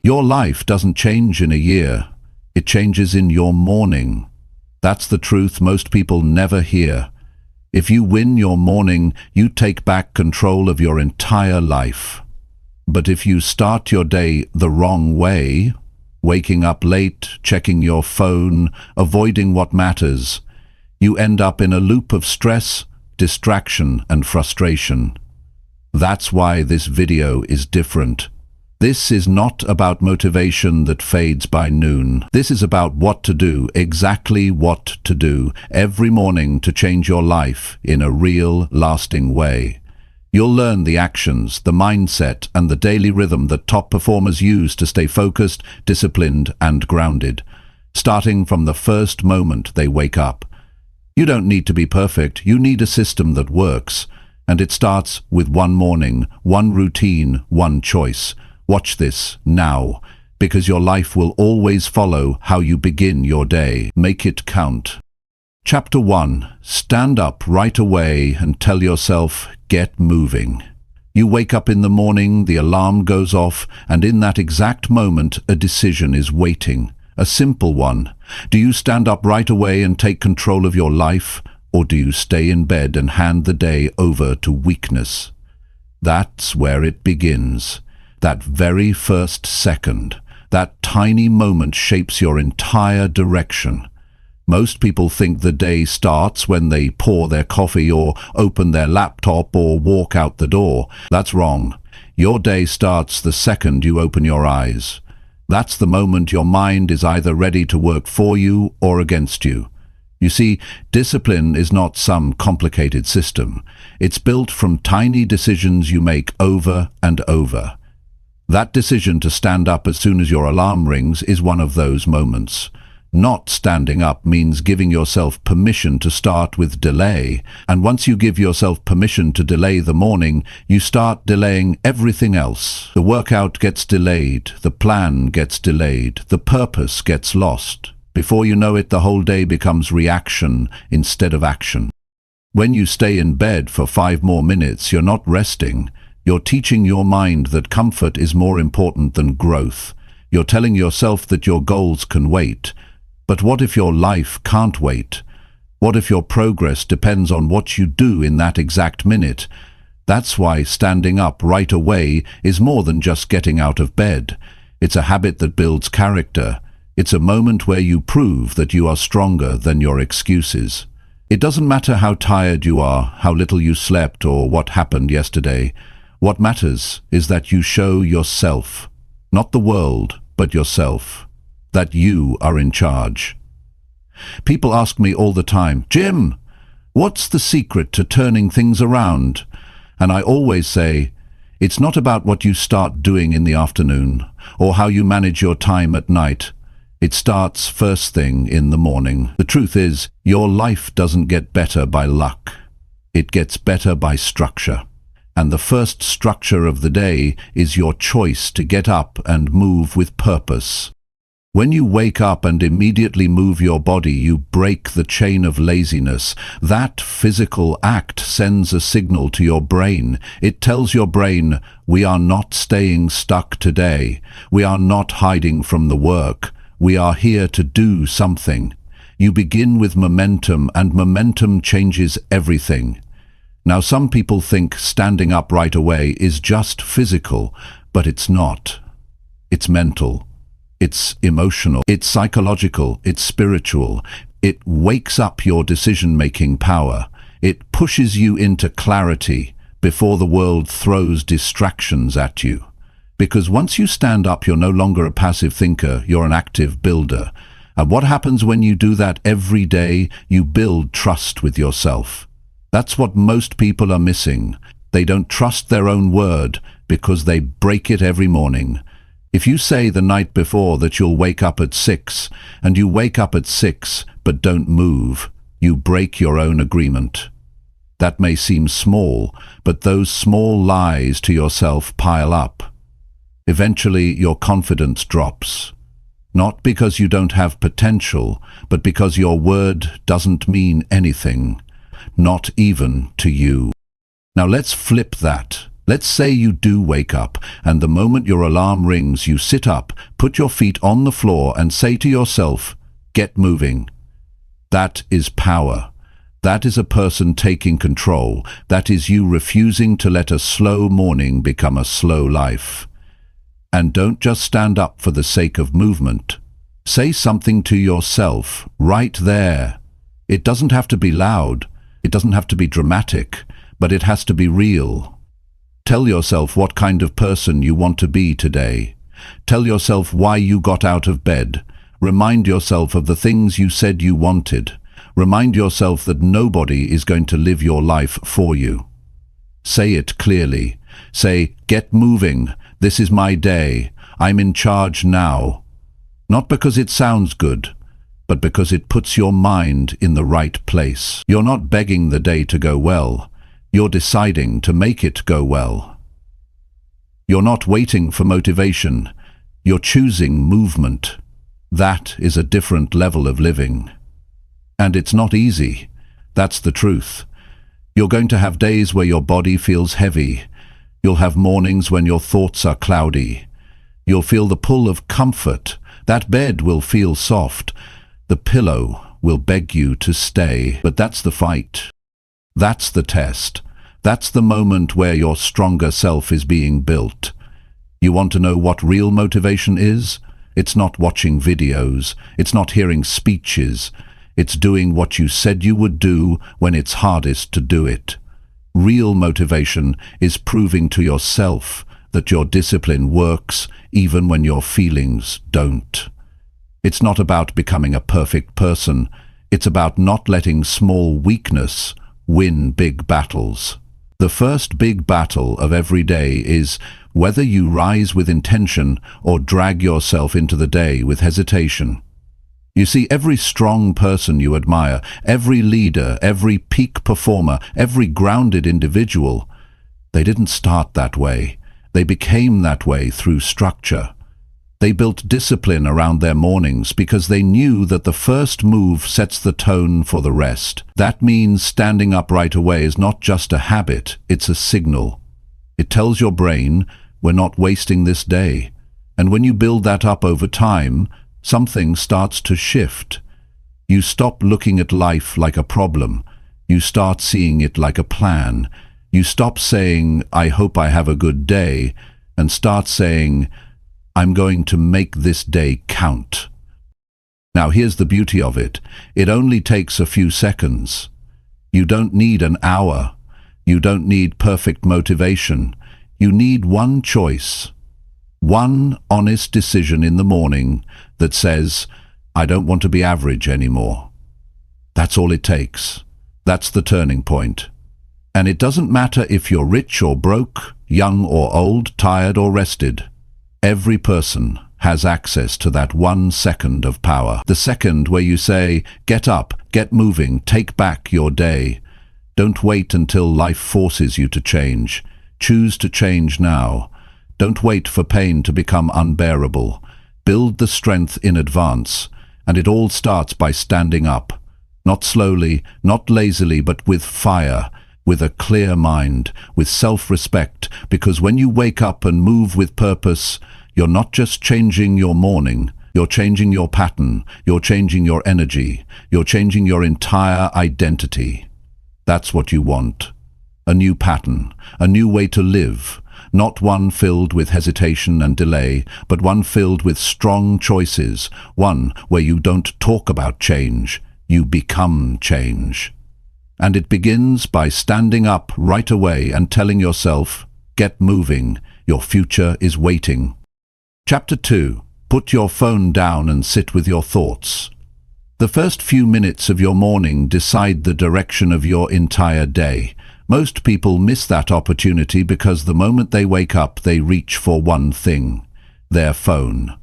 Your life doesn't change in a year. It changes in your morning. That's the truth most people never hear. If you win your morning, you take back control of your entire life. But if you start your day the wrong way, waking up late, checking your phone, avoiding what matters, you end up in a loop of stress, distraction, and frustration. That's why this video is different. This is not about motivation that fades by noon. This is about what to do, exactly what to do, every morning to change your life in a real, lasting way. You'll learn the actions, the mindset, and the daily rhythm that top performers use to stay focused, disciplined, and grounded, starting from the first moment they wake up. You don't need to be perfect, you need a system that works. And it starts with one morning, one routine, one choice. Watch this now, because your life will always follow how you begin your day. Make it count. Chapter 1. Stand up right away and tell yourself, get moving. You wake up in the morning, the alarm goes off, and in that exact moment a decision is waiting. A simple one. Do you stand up right away and take control of your life, or do you stay in bed and hand the day over to weakness? That's where it begins. That very first second, that tiny moment shapes your entire direction. Most people think the day starts when they pour their coffee or open their laptop or walk out the door. That's wrong. Your day starts the second you open your eyes. That's the moment your mind is either ready to work for you or against you. You see, discipline is not some complicated system. It's built from tiny decisions you make over and over. That decision to stand up as soon as your alarm rings is one of those moments. Not standing up means giving yourself permission to start with delay, and once you give yourself permission to delay the morning, you start delaying everything else. The workout gets delayed, the plan gets delayed, the purpose gets lost. Before you know it, the whole day becomes reaction instead of action. When you stay in bed for 5 more minutes, you're not resting. You're teaching your mind that comfort is more important than growth. You're telling yourself that your goals can wait. But what if your life can't wait? What if your progress depends on what you do in that exact minute? That's why standing up right away is more than just getting out of bed. It's a habit that builds character. It's a moment where you prove that you are stronger than your excuses. It doesn't matter how tired you are, how little you slept, or what happened yesterday. What matters is that you show yourself, not the world, but yourself, that you are in charge. People ask me all the time, Jim, what's the secret to turning things around? And I always say, it's not about what you start doing in the afternoon or how you manage your time at night. It starts first thing in the morning. The truth is, your life doesn't get better by luck. It gets better by structure. And the first structure of the day is your choice to get up and move with purpose. When you wake up and immediately move your body, you break the chain of laziness. That physical act sends a signal to your brain. It tells your brain, we are not staying stuck today. We are not hiding from the work. We are here to do something. You begin with momentum, and momentum changes everything. Now, some people think standing up right away is just physical, but it's not. It's mental. It's emotional. It's psychological. It's spiritual. It wakes up your decision-making power. It pushes you into clarity before the world throws distractions at you. Because once you stand up, you're no longer a passive thinker, you're an active builder. And what happens when you do that every day? You build trust with yourself. That's what most people are missing. They don't trust their own word because they break it every morning. If you say the night before that you'll wake up at 6, and you wake up at 6 but don't move, you break your own agreement. That may seem small, but those small lies to yourself pile up. Eventually, your confidence drops. Not because you don't have potential, but because your word doesn't mean anything. Not even to you. Now let's flip that. Let's say you do wake up, and the moment your alarm rings, you sit up, put your feet on the floor, and say to yourself, "Get moving." That is power. That is a person taking control. That is you refusing to let a slow morning become a slow life. And don't just stand up for the sake of movement. Say something to yourself right there. It doesn't have to be loud. It doesn't have to be dramatic, but it has to be real. Tell yourself what kind of person you want to be today. Tell yourself why you got out of bed. Remind yourself of the things you said you wanted. Remind yourself that nobody is going to live your life for you. Say it clearly. Say, "Get moving. This is my day. I'm in charge now." Not because it sounds good, but because it puts your mind in the right place. You're not begging the day to go well. You're deciding to make it go well. You're not waiting for motivation. You're choosing movement. That is a different level of living. And it's not easy. That's the truth. You're going to have days where your body feels heavy. You'll have mornings when your thoughts are cloudy. You'll feel the pull of comfort. That bed will feel soft. The pillow will beg you to stay. But that's the fight. That's the test. That's the moment where your stronger self is being built. You want to know what real motivation is? It's not watching videos. It's not hearing speeches. It's doing what you said you would do when it's hardest to do it. Real motivation is proving to yourself that your discipline works even when your feelings don't. It's not about becoming a perfect person. It's about not letting small weakness win big battles. The first big battle of every day is whether you rise with intention or drag yourself into the day with hesitation. You see, every strong person you admire, every leader, every peak performer, every grounded individual, they didn't start that way. They became that way through structure. They built discipline around their mornings because they knew that the first move sets the tone for the rest. That means standing up right away is not just a habit, it's a signal. It tells your brain, we're not wasting this day. And when you build that up over time, something starts to shift. You stop looking at life like a problem. You start seeing it like a plan. You stop saying, "I hope I have a good day," and start saying, "I'm going to make this day count." Now here's the beauty of it. It only takes a few seconds. You don't need an hour. You don't need perfect motivation. You need one choice. One honest decision in the morning that says, "I don't want to be average anymore." That's all it takes. That's the turning point. And it doesn't matter if you're rich or broke, young or old, tired or rested. Every person has access to that 1 second of power. The second where you say, "Get up, get moving, take back your day." Don't wait until life forces you to change. Choose to change now. Don't wait for pain to become unbearable. Build the strength in advance. And it all starts by standing up. Not slowly, not lazily, but with fire, with a clear mind, with self-respect, because when you wake up and move with purpose, you're not just changing your morning, you're changing your pattern, you're changing your energy, you're changing your entire identity. That's what you want. A new pattern, a new way to live, not one filled with hesitation and delay, but one filled with strong choices, one where you don't talk about change, you become change. And it begins by standing up right away and telling yourself, "Get moving, your future is waiting." Chapter 2. Put your phone down and sit with your thoughts. The first few minutes of your morning decide the direction of your entire day. Most people miss that opportunity because the moment they wake up, they reach for one thing, their phone.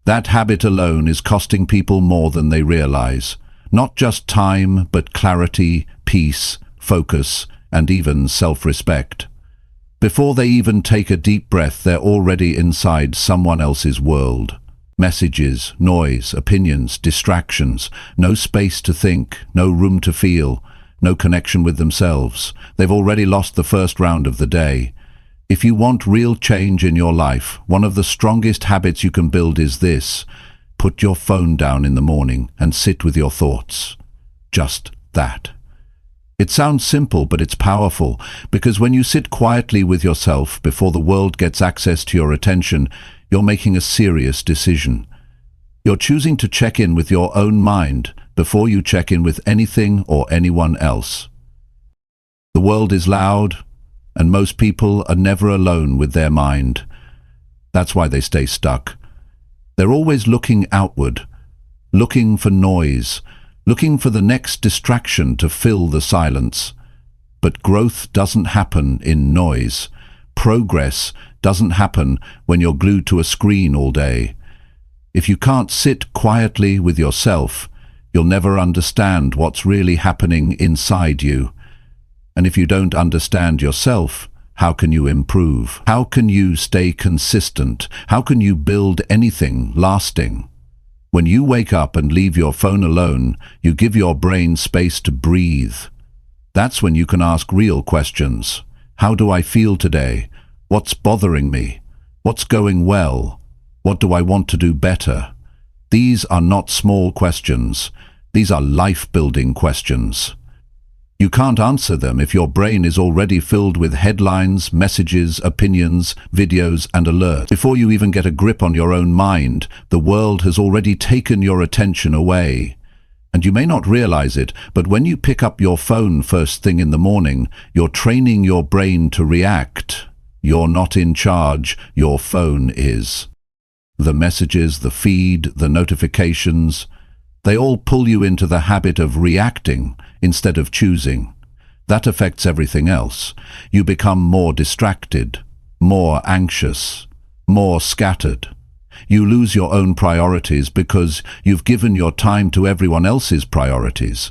That habit alone is costing people more than they realize. Not just time, but clarity, peace, focus, and even self-respect. Before they even take a deep breath, they're already inside someone else's world. Messages, noise, opinions, distractions, no space to think, no room to feel, no connection with themselves. They've already lost the first round of the day. If you want real change in your life, one of the strongest habits you can build is this: put your phone down in the morning and sit with your thoughts. Just that. It sounds simple, but it's powerful, because when you sit quietly with yourself before the world gets access to your attention, you're making a serious decision. You're choosing to check in with your own mind before you check in with anything or anyone else. The world is loud, and most people are never alone with their mind. That's why they stay stuck. They're always looking outward, looking for noise, looking for the next distraction to fill the silence. But growth doesn't happen in noise. Progress doesn't happen when you're glued to a screen all day. If you can't sit quietly with yourself, you'll never understand what's really happening inside you. And if you don't understand yourself, how can you improve? How can you stay consistent? How can you build anything lasting? When you wake up and leave your phone alone, you give your brain space to breathe. That's when you can ask real questions. How do I feel today? What's bothering me? What's going well? What do I want to do better? These are not small questions. These are life-building questions. You can't answer them if your brain is already filled with headlines, messages, opinions, videos, and alerts. Before you even get a grip on your own mind, the world has already taken your attention away. And you may not realize it, but when you pick up your phone first thing in the morning, you're training your brain to react. You're not in charge, your phone is. The messages, the feed, the notifications, they all pull you into the habit of reacting instead of choosing. That affects everything else. You become more distracted, more anxious, more scattered. You lose your own priorities because you've given your time to everyone else's priorities.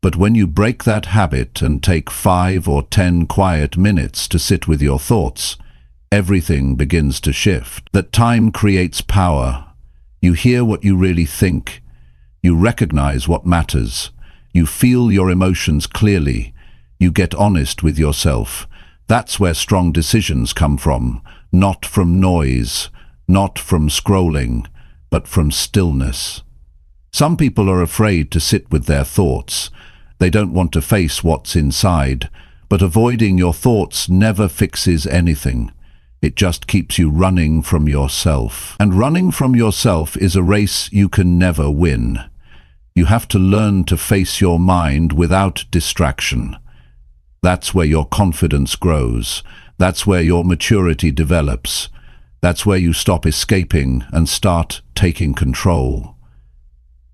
But when you break that habit and take 5 or 10 quiet minutes to sit with your thoughts, everything begins to shift. That time creates power. You hear what you really think. You recognize what matters. You feel your emotions clearly. You get honest with yourself. That's where strong decisions come from, not from noise, not from scrolling, but from stillness. Some people are afraid to sit with their thoughts. They don't want to face what's inside, but avoiding your thoughts never fixes anything. It just keeps you running from yourself. And running from yourself is a race you can never win. You have to learn to face your mind without distraction. That's where your confidence grows. That's where your maturity develops. That's where you stop escaping and start taking control.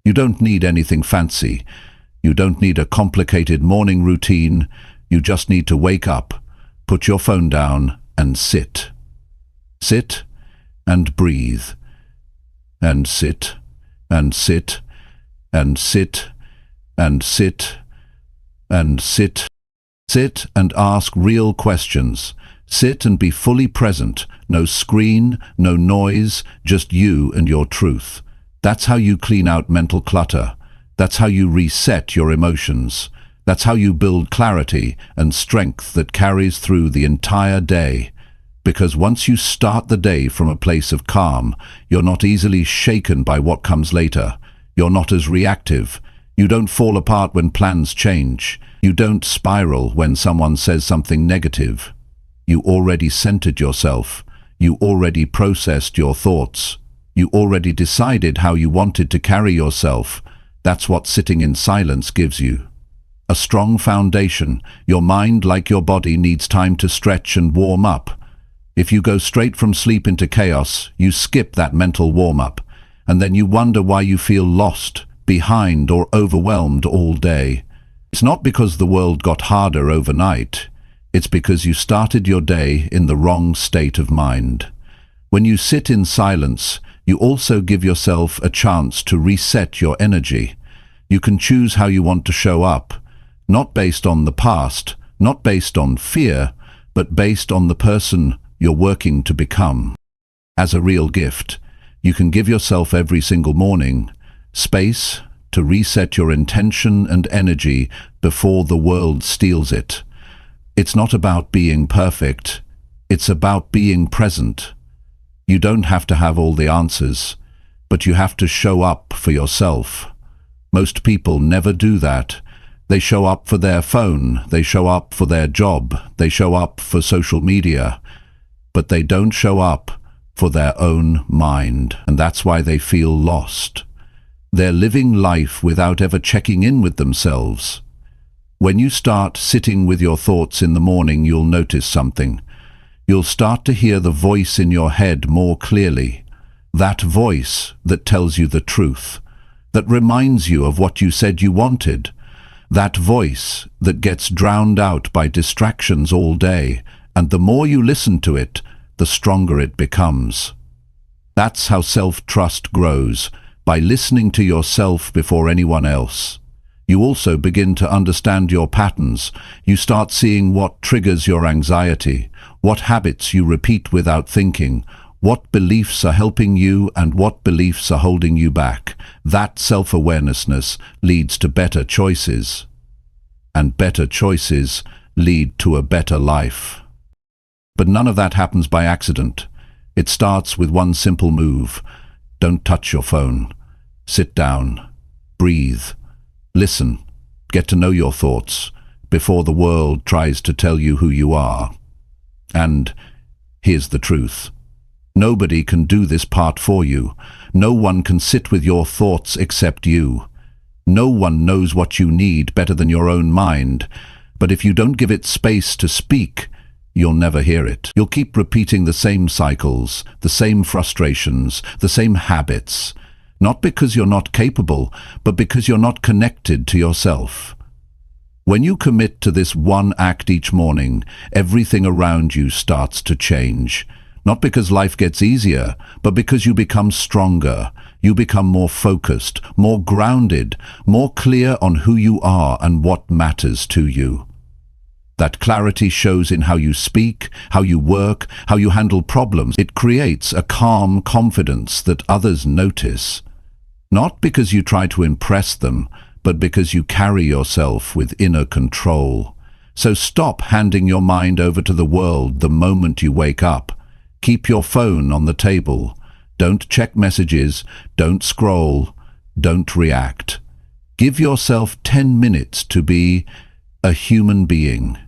You don't need anything fancy. You don't need a complicated morning routine. You just need to wake up, put your phone down, and sit. Sit and breathe. And sit, and sit, and sit, and sit, and sit. Sit and ask real questions. Sit and be fully present. No screen, no noise, just you and your truth. That's how you clean out mental clutter. That's how you reset your emotions. That's how you build clarity and strength that carries through the entire day. Because once you start the day from a place of calm, you're not easily shaken by what comes later. You're not as reactive. You don't fall apart when plans change. You don't spiral when someone says something negative. You already centered yourself. You already processed your thoughts. You already decided how you wanted to carry yourself. That's what sitting in silence gives you. A strong foundation. Your mind, like your body, needs time to stretch and warm up. If you go straight from sleep into chaos, you skip that mental warm-up, and then you wonder why you feel lost, behind, or overwhelmed all day. It's not because the world got harder overnight. It's because you started your day in the wrong state of mind. When you sit in silence, you also give yourself a chance to reset your energy. You can choose how you want to show up, not based on the past, not based on fear, but based on the person you're working to become. As a real gift, you can give yourself every single morning space to reset your intention and energy before the world steals it. It's not about being perfect. It's about being present. You don't have to have all the answers, but you have to show up for yourself. Most people never do that. They show up for their phone, they show up for their job, they show up for social media, but they don't show up for their own mind, and that's why they feel lost. They're living life without ever checking in with themselves. When you start sitting with your thoughts in the morning, you'll notice something. You'll start to hear the voice in your head more clearly. That voice that tells you the truth, that reminds you of what you said you wanted. That voice that gets drowned out by distractions all day, and the more you listen to it, the stronger it becomes. That's how self-trust grows, by listening to yourself before anyone else. You also begin to understand your patterns. You start seeing what triggers your anxiety, what habits you repeat without thinking, what beliefs are helping you and what beliefs are holding you back. That self-awareness leads to better choices, and better choices lead to a better life. But none of that happens by accident. It starts with one simple move. Don't touch your phone. Sit down. Breathe. Listen. Get to know your thoughts before the world tries to tell you who you are. And here's the truth. Nobody can do this part for you. No one can sit with your thoughts except you. No one knows what you need better than your own mind. But if you don't give it space to speak, you'll never hear it. You'll keep repeating the same cycles, the same frustrations, the same habits. Not because you're not capable, but because you're not connected to yourself. When you commit to this one act each morning, everything around you starts to change. Not because life gets easier, but because you become stronger. You become more focused, more grounded, more clear on who you are and what matters to you. That clarity shows in how you speak, how you work, how you handle problems. It creates a calm confidence that others notice. Not because you try to impress them, but because you carry yourself with inner control. So stop handing your mind over to the world the moment you wake up. Keep your phone on the table. Don't check messages, don't scroll, don't react. Give yourself 10 minutes to be a human being,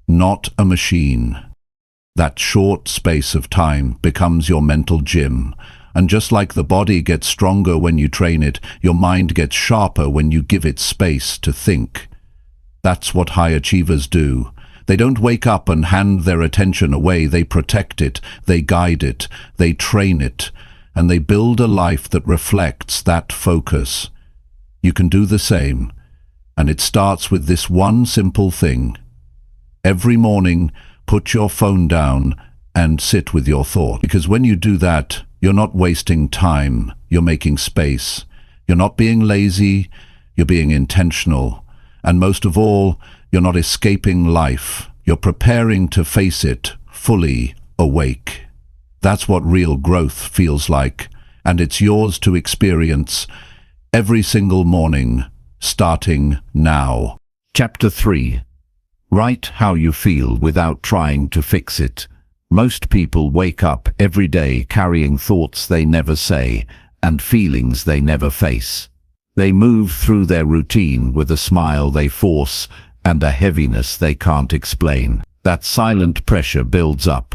not a machine. That short space of time becomes your mental gym. And just like the body gets stronger when you train it, your mind gets sharper when you give it space to think. That's what high achievers do. They don't wake up and hand their attention away. They protect it, they guide it, they train it, and they build a life that reflects that focus. You can do the same, and it starts with this one simple thing. Every morning, put your phone down and sit with your thoughts. Because when you do that, you're not wasting time, you're making space. You're not being lazy, you're being intentional. And most of all, you're not escaping life. You're preparing to face it fully awake. That's what real growth feels like, and it's yours to experience every single morning, starting now. Chapter 3. Write how you feel without trying to fix it. Most people wake up every day carrying thoughts they never say and feelings they never face. They move through their routine with a smile they force and a heaviness they can't explain. That silent pressure builds up,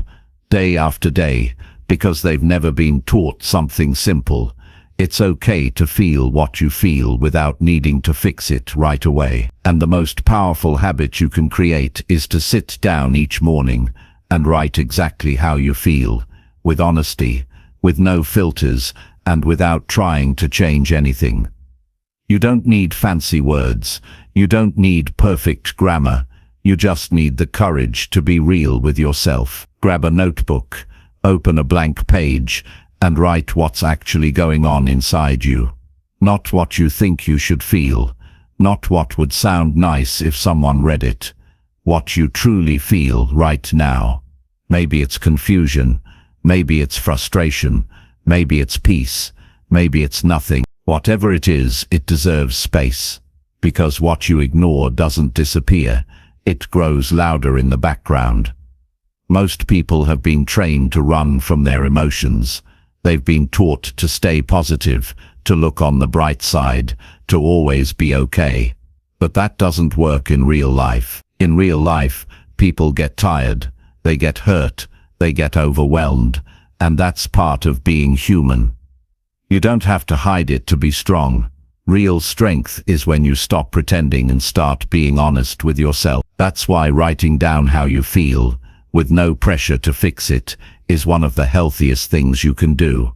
day after day, because they've never been taught something simple. It's okay to feel what you feel without needing to fix it right away. And the most powerful habit you can create is to sit down each morning and write exactly how you feel, with honesty, with no filters, and without trying to change anything. You don't need fancy words. You don't need perfect grammar. You just need the courage to be real with yourself. Grab a notebook, open a blank page, and write what's actually going on inside you. Not what you think you should feel, not what would sound nice if someone read it. What you truly feel right now. Maybe it's confusion, maybe it's frustration, maybe it's peace, maybe it's nothing. Whatever it is, it deserves space. Because what you ignore doesn't disappear, it grows louder in the background. Most people have been trained to run from their emotions. They've been taught to stay positive, to look on the bright side, to always be okay. But that doesn't work in real life. In real life, people get tired, they get hurt, they get overwhelmed, and that's part of being human. You don't have to hide it to be strong. Real strength is when you stop pretending and start being honest with yourself. That's why writing down how you feel, with no pressure to fix it, is one of the healthiest things you can do.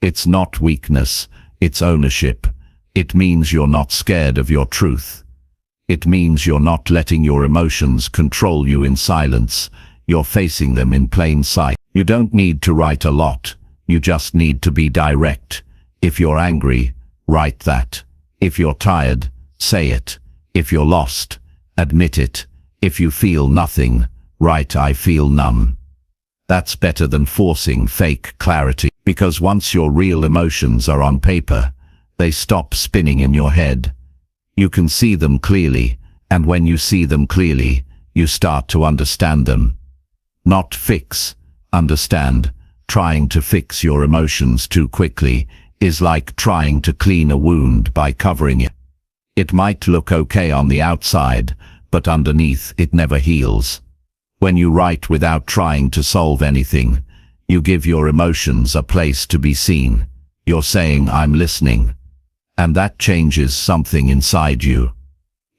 It's not weakness, it's ownership. It means you're not scared of your truth. It means you're not letting your emotions control you in silence. You're facing them in plain sight. You don't need to write a lot. You just need to be direct. If you're angry, write that. If you're tired, say it. If you're lost, admit it. If you feel nothing, write I feel none. That's better than forcing fake clarity, because once your real emotions are on paper, they stop spinning in your head. You can see them clearly, and when you see them clearly, you start to understand them. Not fix, understand. Trying to fix your emotions too quickly is like trying to clean a wound by covering it. It might look okay on the outside, but underneath it never heals. When you write without trying to solve anything, you give your emotions a place to be seen. You're saying, I'm listening. And that changes something inside you.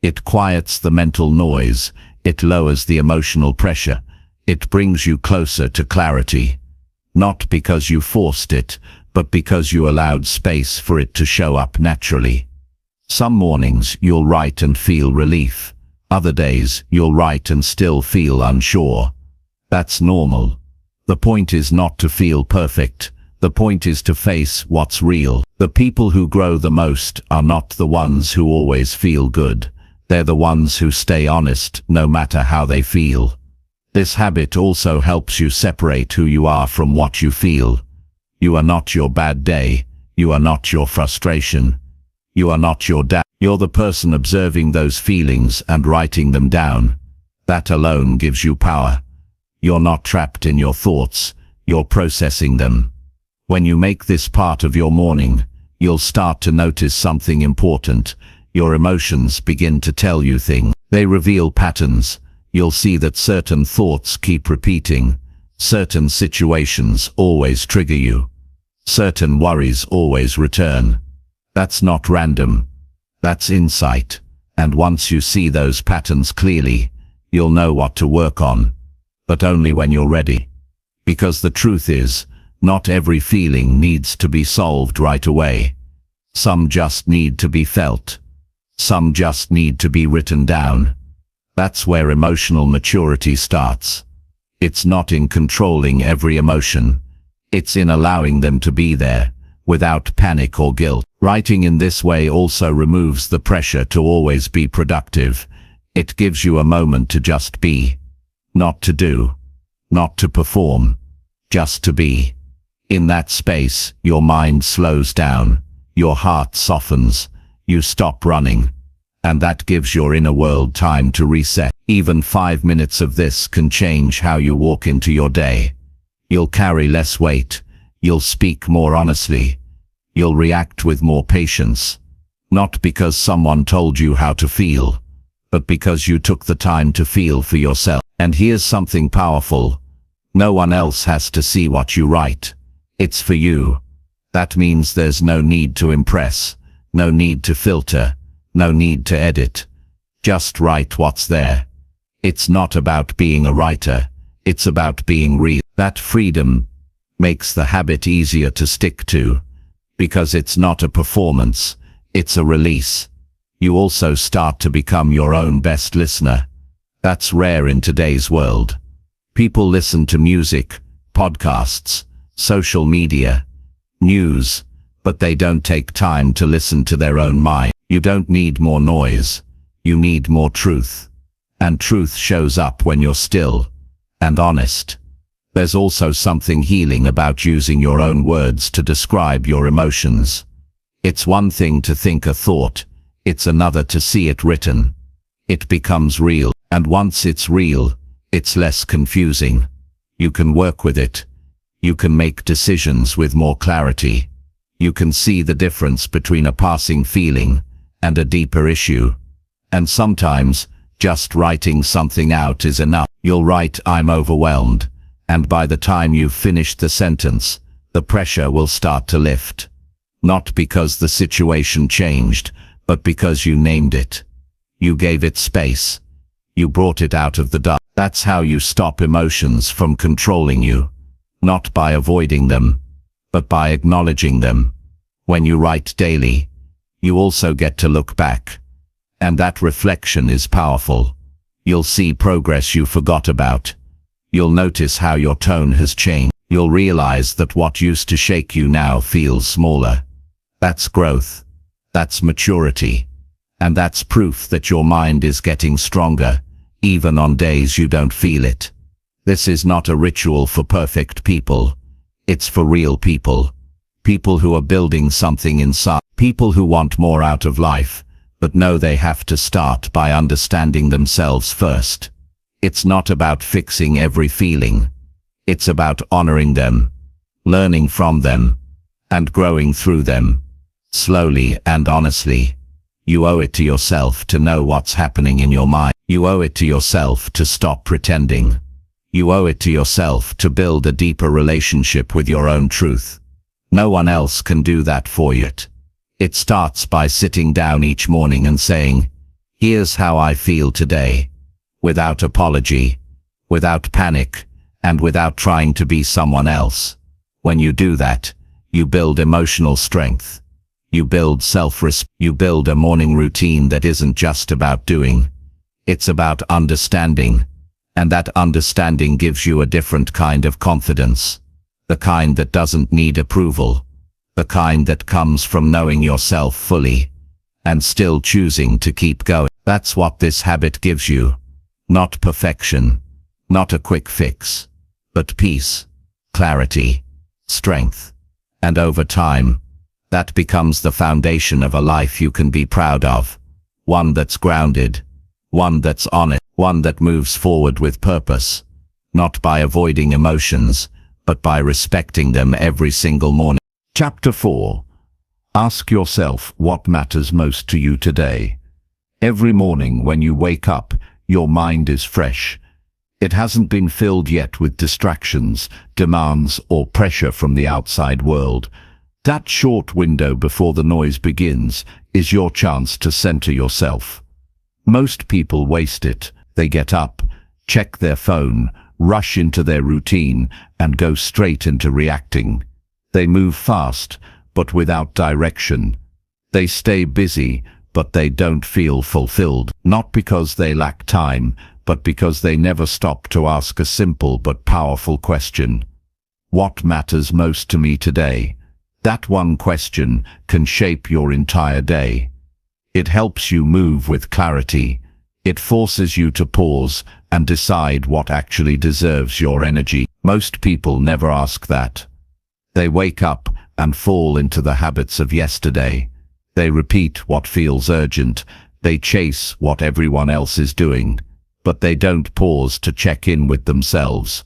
It quiets the mental noise, it lowers the emotional pressure, it brings you closer to clarity. Not because you forced it, but because you allowed space for it to show up naturally. Some mornings you'll write and feel relief. Other days you'll write and still feel unsure. That's normal. The point is not to feel perfect. The point is to face what's real. The people who grow the most are not the ones who always feel good. They're the ones who stay honest no matter how they feel. This habit also helps you separate who you are from what you feel. You are not your bad day. You are not your frustration. You are not your dad. You're the person observing those feelings and writing them down. That alone gives you power. You're not trapped in your thoughts. You're processing them. When you make this part of your morning, you'll start to notice something important. Your emotions begin to tell you things. They reveal patterns. You'll see that certain thoughts keep repeating. Certain situations always trigger you. Certain worries always return. That's not random. That's insight. And once you see those patterns clearly, you'll know what to work on. But only when you're ready. Because the truth is, not every feeling needs to be solved right away. Some just need to be felt. Some just need to be written down. That's where emotional maturity starts. It's not in controlling every emotion. It's in allowing them to be there, without panic or guilt. Writing in this way also removes the pressure to always be productive. It gives you a moment to just be. Not to do. Not to perform. Just to be. In that space, your mind slows down. Your heart softens. You stop running. And that gives your inner world time to reset. Even 5 minutes of this can change how you walk into your day. You'll carry less weight. You'll speak more honestly. You'll react with more patience. Not because someone told you how to feel, but because you took the time to feel for yourself. And here's something powerful. No one else has to see what you write. It's for you. That means there's no need to impress, no need to filter, no need to edit. Just write what's there. It's not about being a writer. It's about being real. That freedom makes the habit easier to stick to, because it's not a performance, it's a release. You also start to become your own best listener. That's rare in today's world. People listen to music, podcasts, social media, news, but they don't take time to listen to their own mind. You don't need more noise. You need more truth. And truth shows up when you're still and honest. There's also something healing about using your own words to describe your emotions. It's one thing to think a thought, it's another to see it written. It becomes real, and once it's real, it's less confusing. You can work with it. You can make decisions with more clarity. You can see the difference between a passing feeling and a deeper issue. And sometimes, just writing something out is enough. You'll write, "I'm overwhelmed," and by the time you've finished the sentence, the pressure will start to lift. Not because the situation changed, but because you named it. You gave it space. You brought it out of the dark. That's how you stop emotions from controlling you. Not by avoiding them, but by acknowledging them. When you write daily, you also get to look back. And that reflection is powerful. You'll see progress you forgot about. You'll notice how your tone has changed. You'll realize that what used to shake you now feels smaller. That's growth. That's maturity. And that's proof that your mind is getting stronger, even on days you don't feel it. This is not a ritual for perfect people. It's for real people. People who are building something inside. People who want more out of life, but know they have to start by understanding themselves first. It's not about fixing every feeling. It's about honoring them, learning from them, and growing through them. Slowly and honestly. You owe it to yourself to know what's happening in your mind. You owe it to yourself to stop pretending. You owe it to yourself to build a deeper relationship with your own truth. No one else can do that for you. It starts by sitting down each morning and saying, "Here's how I feel today," without apology, without panic, and without trying to be someone else. When you do that, you build emotional strength. You build self-respect. You build a morning routine that isn't just about doing. It's about understanding. And that understanding gives you a different kind of confidence. The kind that doesn't need approval. The kind that comes from knowing yourself fully. And still choosing to keep going. That's what this habit gives you. Not perfection. Not a quick fix. But peace. Clarity. Strength. And over time, that becomes the foundation of a life you can be proud of. One that's grounded. One that's honest. One that moves forward with purpose. Not by avoiding emotions, but by respecting them every single morning. Chapter 4. Ask yourself what matters most to you today. Every morning when you wake up, your mind is fresh. It hasn't been filled yet with distractions, demands, or pressure from the outside world. That short window before the noise begins is your chance to center yourself. Most people waste it. They get up, check their phone, rush into their routine, and go straight into reacting. They move fast, but without direction. They stay busy, but they don't feel fulfilled. Not because they lack time, but because they never stop to ask a simple but powerful question. What matters most to me today? That one question can shape your entire day. It helps you move with clarity. It forces you to pause and decide what actually deserves your energy. Most people never ask that. They wake up and fall into the habits of yesterday. They repeat what feels urgent. They chase what everyone else is doing. But they don't pause to check in with themselves.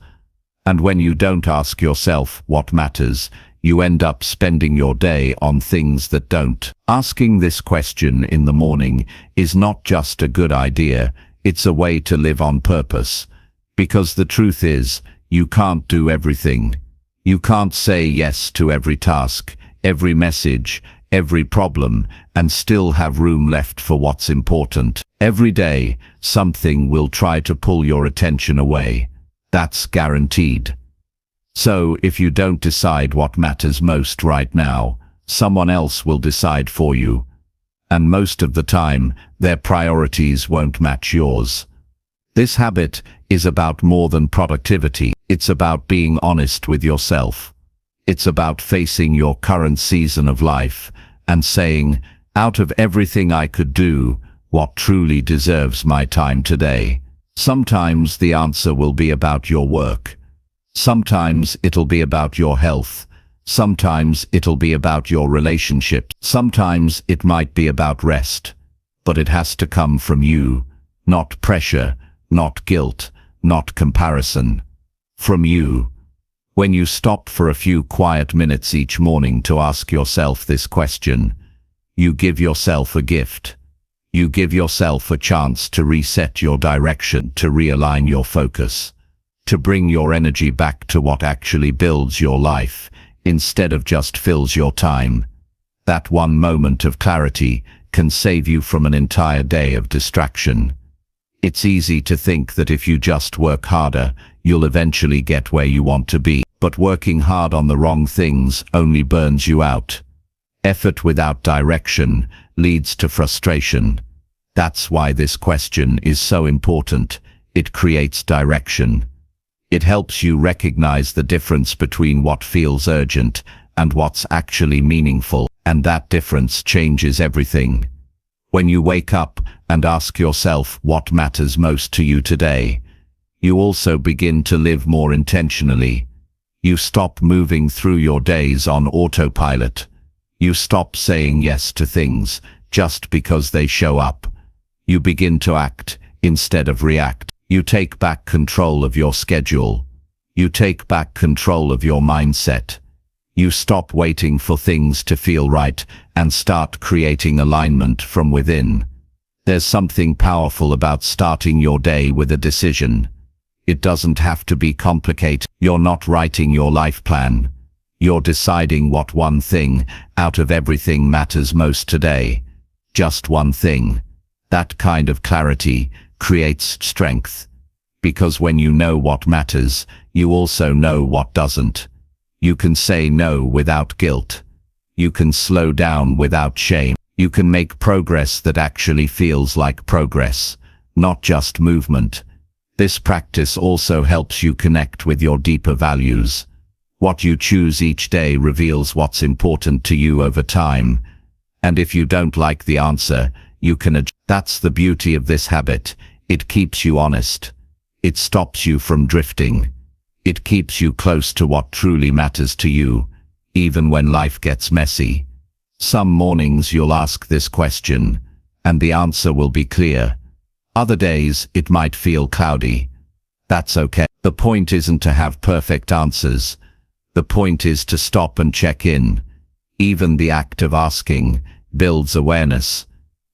And when you don't ask yourself what matters, you end up spending your day on things that don't. Asking this question in the morning is not just a good idea, it's a way to live on purpose. Because the truth is, you can't do everything. You can't say yes to every task, every message, every problem, and still have room left for what's important. Every day, something will try to pull your attention away. That's guaranteed. So, if you don't decide what matters most right now, someone else will decide for you. And most of the time, their priorities won't match yours. This habit is about more than productivity. It's about being honest with yourself. It's about facing your current season of life and saying, out of everything I could do, what truly deserves my time today? Sometimes the answer will be about your work. Sometimes it'll be about your health. Sometimes it'll be about your relationship. Sometimes it might be about rest. But it has to come from you, not pressure, not guilt, not comparison. from you. When you stop for a few quiet minutes each morning to ask yourself this question, you give yourself a gift. You give yourself a chance to reset your direction, to realign your focus, to bring your energy back to what actually builds your life, instead of just fills your time. That one moment of clarity can save you from an entire day of distraction. It's easy to think that if you just work harder, you'll eventually get where you want to be. But working hard on the wrong things only burns you out. Effort without direction leads to frustration. That's why this question is so important. It creates direction. It helps you recognize the difference between what feels urgent and what's actually meaningful, and that difference changes everything. When you wake up and ask yourself what matters most to you today, you also begin to live more intentionally. You stop moving through your days on autopilot. You stop saying yes to things just because they show up. You begin to act instead of react. You take back control of your schedule. You take back control of your mindset. You stop waiting for things to feel right and start creating alignment from within. There's something powerful about starting your day with a decision. It doesn't have to be complicated. You're not writing your life plan. You're deciding what one thing out of everything matters most today. Just one thing. That kind of clarity creates strength. Because when you know what matters, you also know what doesn't. You can say no without guilt. You can slow down without shame. You can make progress that actually feels like progress, not just movement. This practice also helps you connect with your deeper values. What you choose each day reveals what's important to you over time. And if you don't like the answer, you can adjust. That's the beauty of this habit. It keeps you honest. It stops you from drifting. It keeps you close to what truly matters to you, even when life gets messy. Some mornings you'll ask this question, and the answer will be clear. Other days it might feel cloudy. That's okay. The point isn't to have perfect answers. The point is to stop and check in. Even the act of asking builds awareness.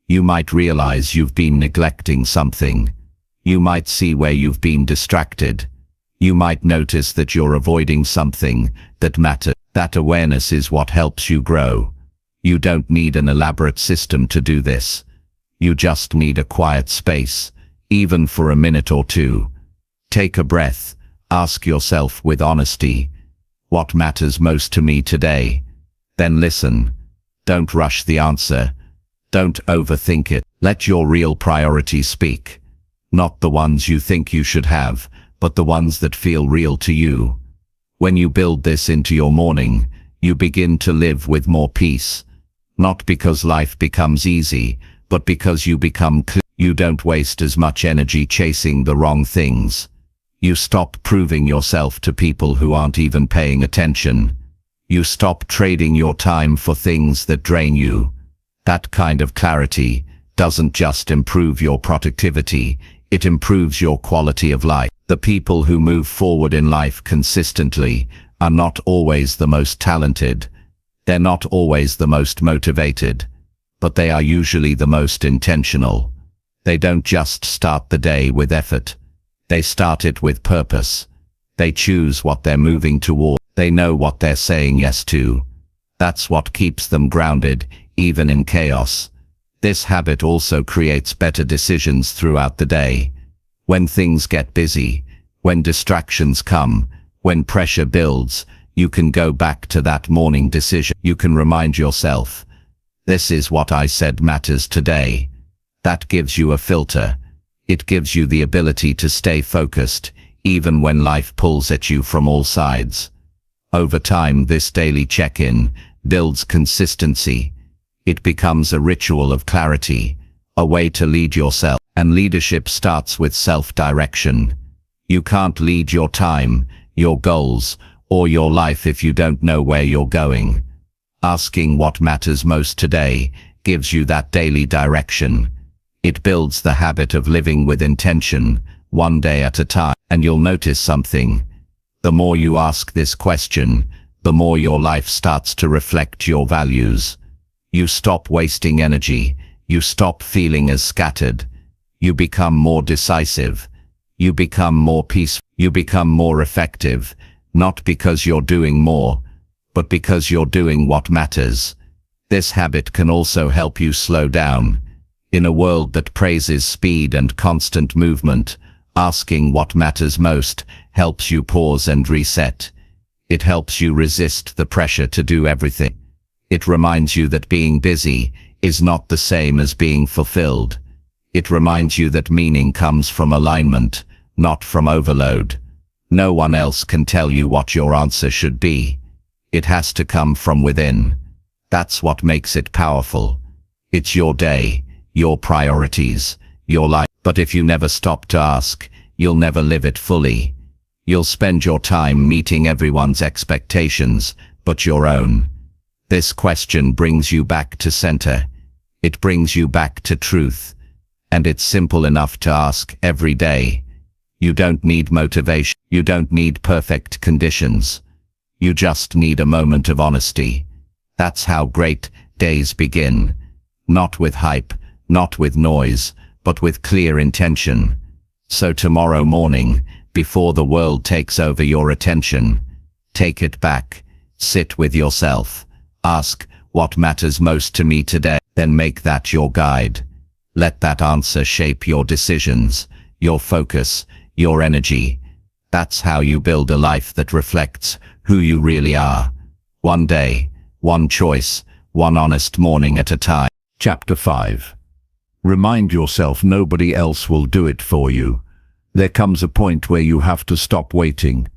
You might realize you've been neglecting something. You might see where you've been distracted. You might notice that you're avoiding something that matters. That awareness is what helps you grow. You don't need an elaborate system to do this. You just need a quiet space, even for a minute or two. Take a breath. Ask yourself with honesty, what matters most to me today? Then listen. Don't rush the answer. Don't overthink it. Let your real priorities speak. Not the ones you think you should have, but the ones that feel real to you. When you build this into your morning, you begin to live with more peace. Not because life becomes easy, but because you become clear. You don't waste as much energy chasing the wrong things. You stop proving yourself to people who aren't even paying attention. You stop trading your time for things that drain you. That kind of clarity doesn't just improve your productivity, it improves your quality of life. The people who move forward in life consistently are not always the most talented. They're not always the most motivated, but they are usually the most intentional. They don't just start the day with effort. They start it with purpose. They choose what they're moving toward. They know what they're saying yes to. That's what keeps them grounded, even in chaos. This habit also creates better decisions throughout the day. When things get busy, when distractions come, when pressure builds, you can go back to that morning decision. You can remind yourself, this is what I said matters today. That gives you a filter. It gives you the ability to stay focused, even when life pulls at you from all sides. Over time, this daily check-in builds consistency. It becomes a ritual of clarity, a way to lead yourself. And leadership starts with self-direction. You can't lead your time, your goals, or your life if you don't know where you're going. Asking what matters most today gives you that daily direction. It builds the habit of living with intention, one day at a time. And you'll notice something. The more you ask this question, the more your life starts to reflect your values. You stop wasting energy. You stop feeling as scattered. You become more decisive. You become more peaceful. You become more effective, not because you're doing more, but because you're doing what matters. This habit can also help you slow down. In a world that praises speed and constant movement, asking what matters most helps you pause and reset. It helps you resist the pressure to do everything. It reminds you that being busy is not the same as being fulfilled. It reminds you that meaning comes from alignment, not from overload. No one else can tell you what your answer should be. It has to come from within. That's what makes it powerful. It's your day, your priorities, your life. But if you never stop to ask, you'll never live it fully. You'll spend your time meeting everyone's expectations, but your own. This question brings you back to center. It brings you back to truth. And it's simple enough to ask every day. You don't need motivation. You don't need perfect conditions. You just need a moment of honesty. That's how great days begin. Not with hype, not with noise, but with clear intention. So tomorrow morning, before the world takes over your attention, take it back. Sit with yourself. Ask, what matters most to me today? Then make that your guide. Let that answer shape your decisions, your focus, your energy. That's how you build a life that reflects who you really are. One day, one choice, one honest morning at a time. Chapter 5. Remind yourself nobody else will do it for you. There comes a point where you have to stop waiting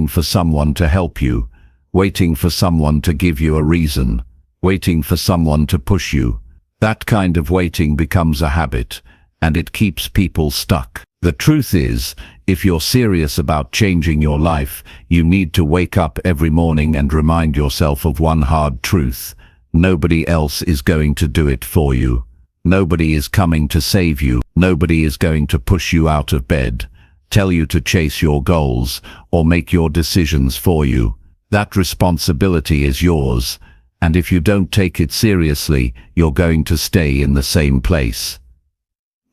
for someone to help you, waiting for someone to give you a reason, waiting for someone to push you. That kind of waiting becomes a habit, and it keeps people stuck. The truth is, if you're serious about changing your life, you need to wake up every morning and remind yourself of one hard truth. Nobody else is going to do it for you. Nobody is coming to save you. Nobody is going to push you out of bed, tell you to chase your goals, or make your decisions for you. That responsibility is yours, and if you don't take it seriously, you're going to stay in the same place.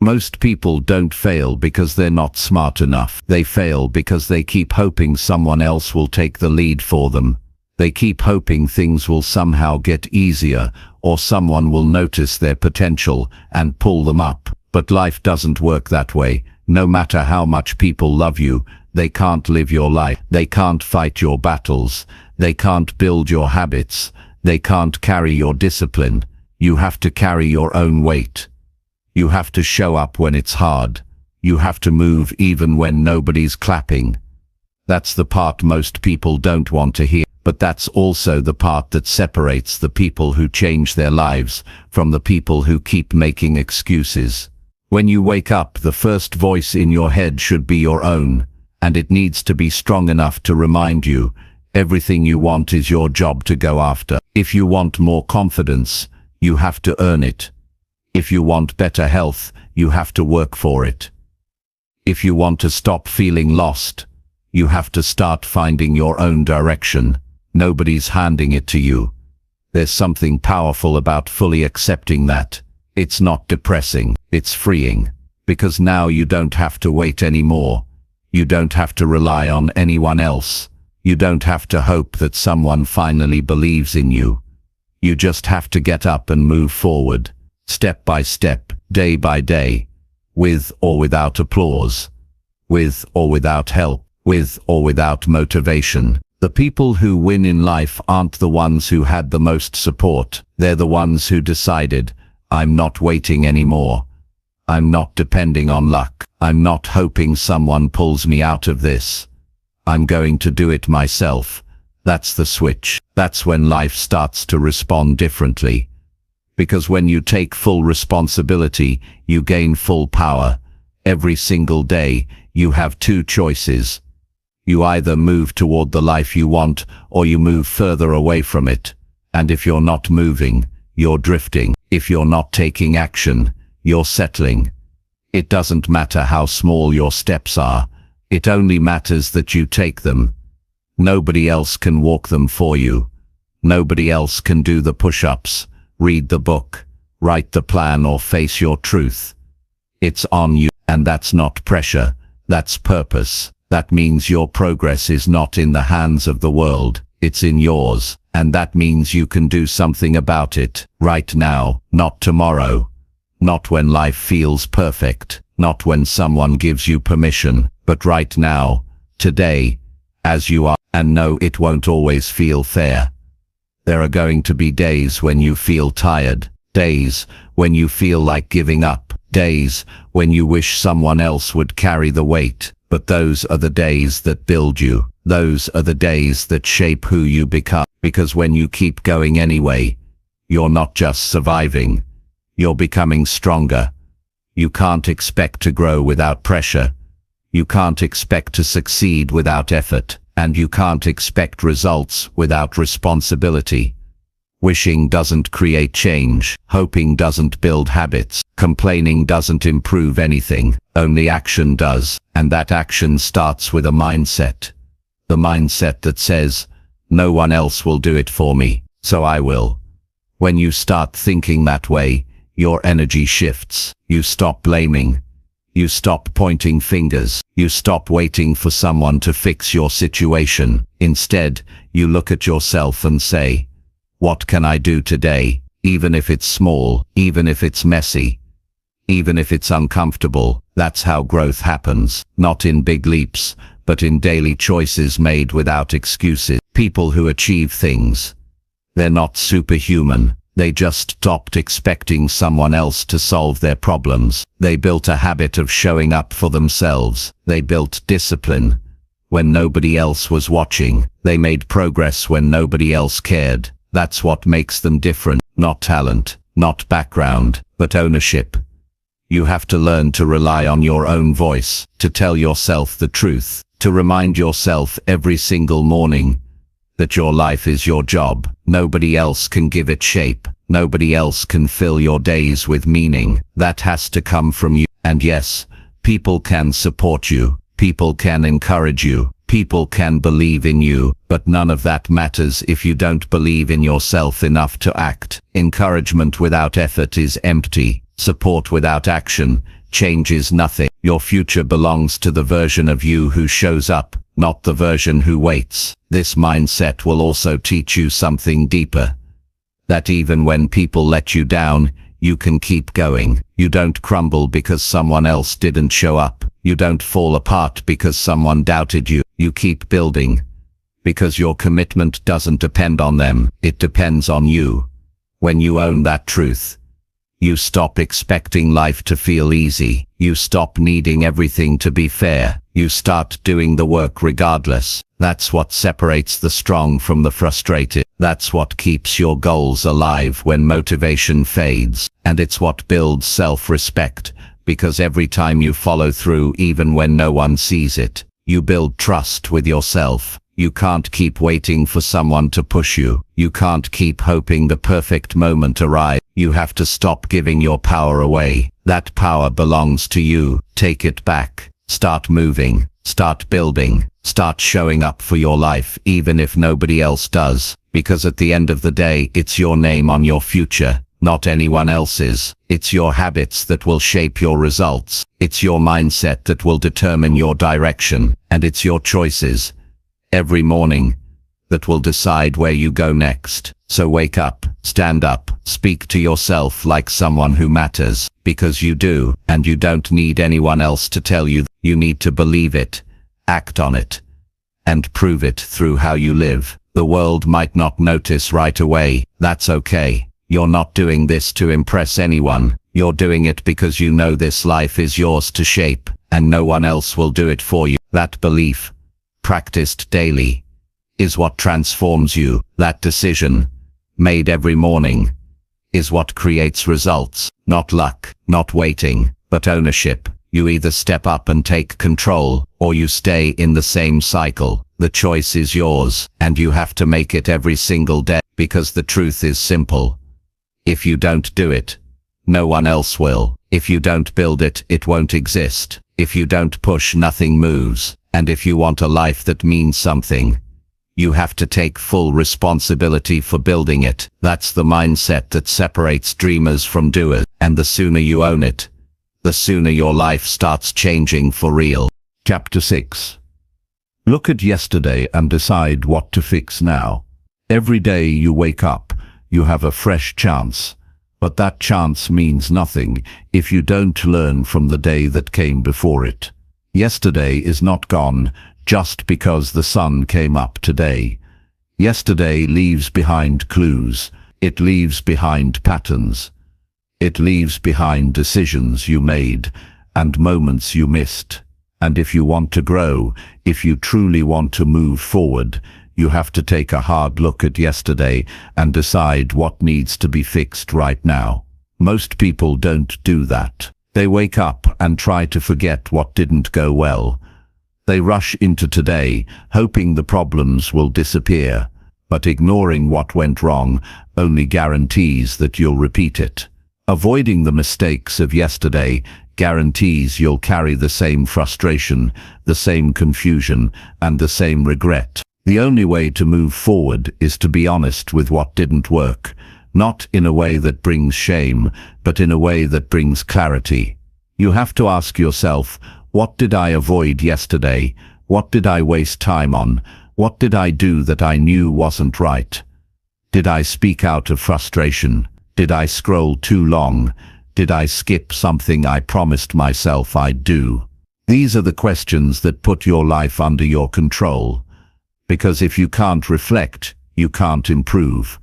Most people don't fail because they're not smart enough. They fail because they keep hoping someone else will take the lead for them. They keep hoping things will somehow get easier, or someone will notice their potential and pull them up. But life doesn't work that way. No matter how much people love you, they can't live your life. They can't fight your battles. They can't build your habits. They can't carry your discipline. You have to carry your own weight. You have to show up when it's hard. You have to move even when nobody's clapping. That's the part most people don't want to hear, but that's also the part that separates the people who change their lives from the people who keep making excuses. When you wake up, the first voice in your head should be your own, and it needs to be strong enough to remind you, everything you want is your job to go after. If you want more confidence, you have to earn it. If you want better health, you have to work for it. If you want to stop feeling lost, you have to start finding your own direction. Nobody's handing it to you. There's something powerful about fully accepting that. It's not depressing, it's freeing. Because now you don't have to wait anymore. You don't have to rely on anyone else. You don't have to hope that someone finally believes in you. You just have to get up and move forward. Step by step, day by day, with or without applause, with or without help, with or without motivation. The people who win in life aren't the ones who had the most support. They're the ones who decided, I'm not waiting anymore. I'm not depending on luck. I'm not hoping someone pulls me out of this. I'm going to do it myself. That's the switch. That's when life starts to respond differently. Because when you take full responsibility, you gain full power. Every single day, you have two choices. You either move toward the life you want, or you move further away from it. And if you're not moving, you're drifting. If you're not taking action, you're settling. It doesn't matter how small your steps are. It only matters that you take them. Nobody else can walk them for you. Nobody else can do the push-ups, read the book, write the plan, or face your truth. It's on you, and that's not pressure, that's purpose. That means your progress is not in the hands of the world, it's in yours, and that means you can do something about it, right now, not tomorrow. Not when life feels perfect, not when someone gives you permission, but right now, today, as you are, and no, it won't always feel fair. There are going to be days when you feel tired, days when you feel like giving up, days when you wish someone else would carry the weight, but those are the days that build you. Those are the days that shape who you become, because when you keep going anyway, you're not just surviving, you're becoming stronger. You can't expect to grow without pressure. You can't expect to succeed without effort, and you can't expect results without responsibility. Wishing doesn't create change, hoping doesn't build habits, complaining doesn't improve anything, only action does, and that action starts with a mindset. The mindset that says, no one else will do it for me, so I will. When you start thinking that way, your energy shifts. You stop blaming. You stop pointing fingers. You stop waiting for someone to fix your situation. Instead, you look at yourself and say, what can I do today? Even if it's small, even if it's messy, even if it's uncomfortable. That's how growth happens, not in big leaps, but in daily choices made without excuses. People who achieve things, they're not superhuman. They just stopped expecting someone else to solve their problems. They built a habit of showing up for themselves. They built discipline when nobody else was watching. They made progress when nobody else cared. That's what makes them different. Not talent, not background, but ownership. You have to learn to rely on your own voice, to tell yourself the truth, to remind yourself every single morning that your life is your job. Nobody else can give it shape. Nobody else can fill your days with meaning. That has to come from you. And yes, people can support you. People can encourage you. People can believe in you, but none of that matters if you don't believe in yourself enough to act. Encouragement without effort is empty. Support without action changes nothing. Your future belongs to the version of you who shows up, not the version who waits. This mindset will also teach you something deeper. That even when people let you down, you can keep going. You don't crumble because someone else didn't show up. You don't fall apart because someone doubted you. You keep building. Because your commitment doesn't depend on them, it depends on you. When you own that truth, you stop expecting life to feel easy. You stop needing everything to be fair. You start doing the work regardless. That's what separates the strong from the frustrated. That's what keeps your goals alive when motivation fades. And it's what builds self-respect, because every time you follow through, even when no one sees it, you build trust with yourself. You can't keep waiting for someone to push you. You can't keep hoping the perfect moment arrives. You have to stop giving your power away. That power belongs to you. Take it back. Start moving. Start building. Start showing up for your life even if nobody else does. Because at the end of the day, it's your name on your future, not anyone else's. It's your habits that will shape your results. It's your mindset that will determine your direction. And it's your choices every morning that will decide where you go next. So wake up, stand up, speak to yourself like someone who matters, because you do, and you don't need anyone else to tell you. You need to believe it, act on it, and prove it through how you live. The world might not notice right away. That's okay. You're not doing this to impress anyone. You're doing it because you know this life is yours to shape, and no one else will do it for you. That belief, practiced daily, is what transforms you. That decision, made every morning, is what creates results. Not luck, not waiting, but ownership. You either step up and take control, or you stay in the same cycle. The choice is yours, and you have to make it every single day, because the truth is simple. If you don't do it, no one else will. If you don't build it, it won't exist. If you don't push, nothing moves. And if you want a life that means something, you have to take full responsibility for building it. That's the mindset that separates dreamers from doers. And the sooner you own it, the sooner your life starts changing for real. Chapter 6. Look at yesterday and decide what to fix now. Every day you wake up, you have a fresh chance. But that chance means nothing if you don't learn from the day that came before it. Yesterday is not gone just because the sun came up today. Yesterday leaves behind clues. It leaves behind patterns. It leaves behind decisions you made and moments you missed. And if you want to grow, if you truly want to move forward, you have to take a hard look at yesterday and decide what needs to be fixed right now. Most people don't do that. They wake up and try to forget what didn't go well. They rush into today, hoping the problems will disappear, but ignoring what went wrong only guarantees that you'll repeat it. Avoiding the mistakes of yesterday guarantees you'll carry the same frustration, the same confusion, and the same regret. The only way to move forward is to be honest with what didn't work, not in a way that brings shame, but in a way that brings clarity. You have to ask yourself, what did I avoid yesterday? What did I waste time on? What did I do that I knew wasn't right? Did I speak out of frustration? Did I scroll too long? Did I skip something I promised myself I'd do? These are the questions that put your life under your control. Because if you can't reflect, you can't improve.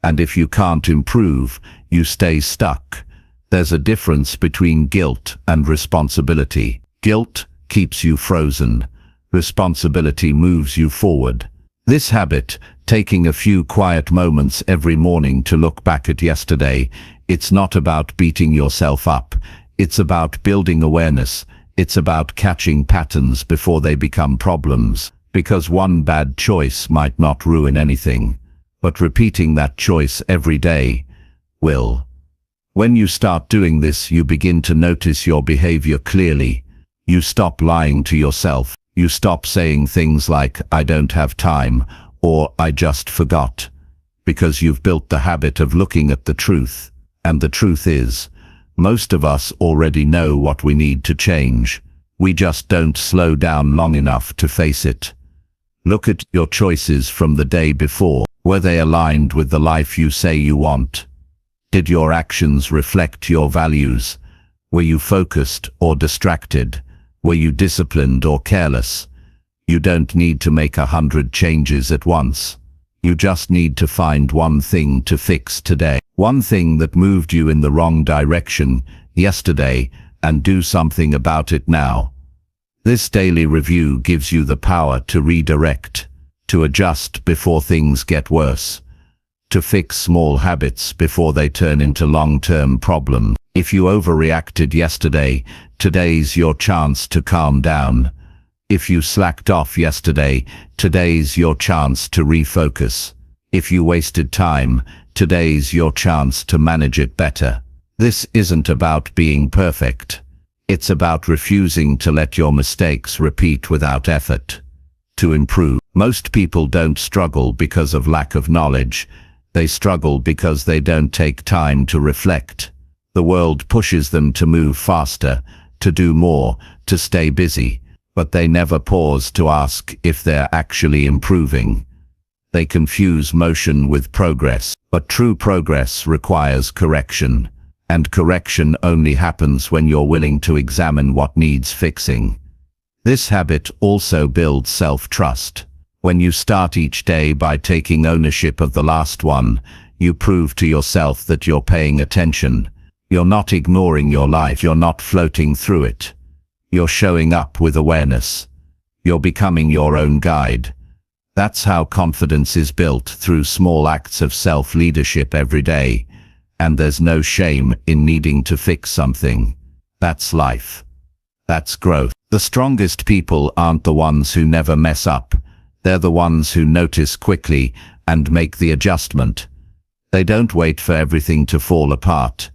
And if you can't improve, you stay stuck. There's a difference between guilt and responsibility. Guilt keeps you frozen. Responsibility moves you forward. This habit, taking a few quiet moments every morning to look back at yesterday, it's not about beating yourself up. It's about building awareness. It's about catching patterns before they become problems. Because one bad choice might not ruin anything, but repeating that choice every day will. When you start doing this, you begin to notice your behavior clearly. You stop lying to yourself. You stop saying things like, I don't have time, or I just forgot, because you've built the habit of looking at the truth. And the truth is, most of us already know what we need to change. We just don't slow down long enough to face it. Look at your choices from the day before. Were they aligned with the life you say you want? Did your actions reflect your values? Were you focused or distracted? Were you disciplined or careless? You don't need to make 100 changes at once. You just need to find one thing to fix today. One thing that moved you in the wrong direction yesterday, and do something about it now. This daily review gives you the power to redirect, to adjust before things get worse, to fix small habits before they turn into long-term problems. If you overreacted yesterday, today's your chance to calm down. If you slacked off yesterday, today's your chance to refocus. If you wasted time, today's your chance to manage it better. This isn't about being perfect. It's about refusing to let your mistakes repeat without effort. To improve. Most people don't struggle because of lack of knowledge. They struggle because they don't take time to reflect. The world pushes them to move faster, to do more, to stay busy, but they never pause to ask if they're actually improving. They confuse motion with progress, but true progress requires correction, and correction only happens when you're willing to examine what needs fixing. This habit also builds self-trust. When you start each day by taking ownership of the last one, you prove to yourself that you're paying attention. You're not ignoring your life. You're not floating through it. You're showing up with awareness. You're becoming your own guide. That's how confidence is built, through small acts of self-leadership every day. And there's no shame in needing to fix something. That's life. That's growth. The strongest people aren't the ones who never mess up. They're the ones who notice quickly and make the adjustment. They don't wait for everything to fall apart.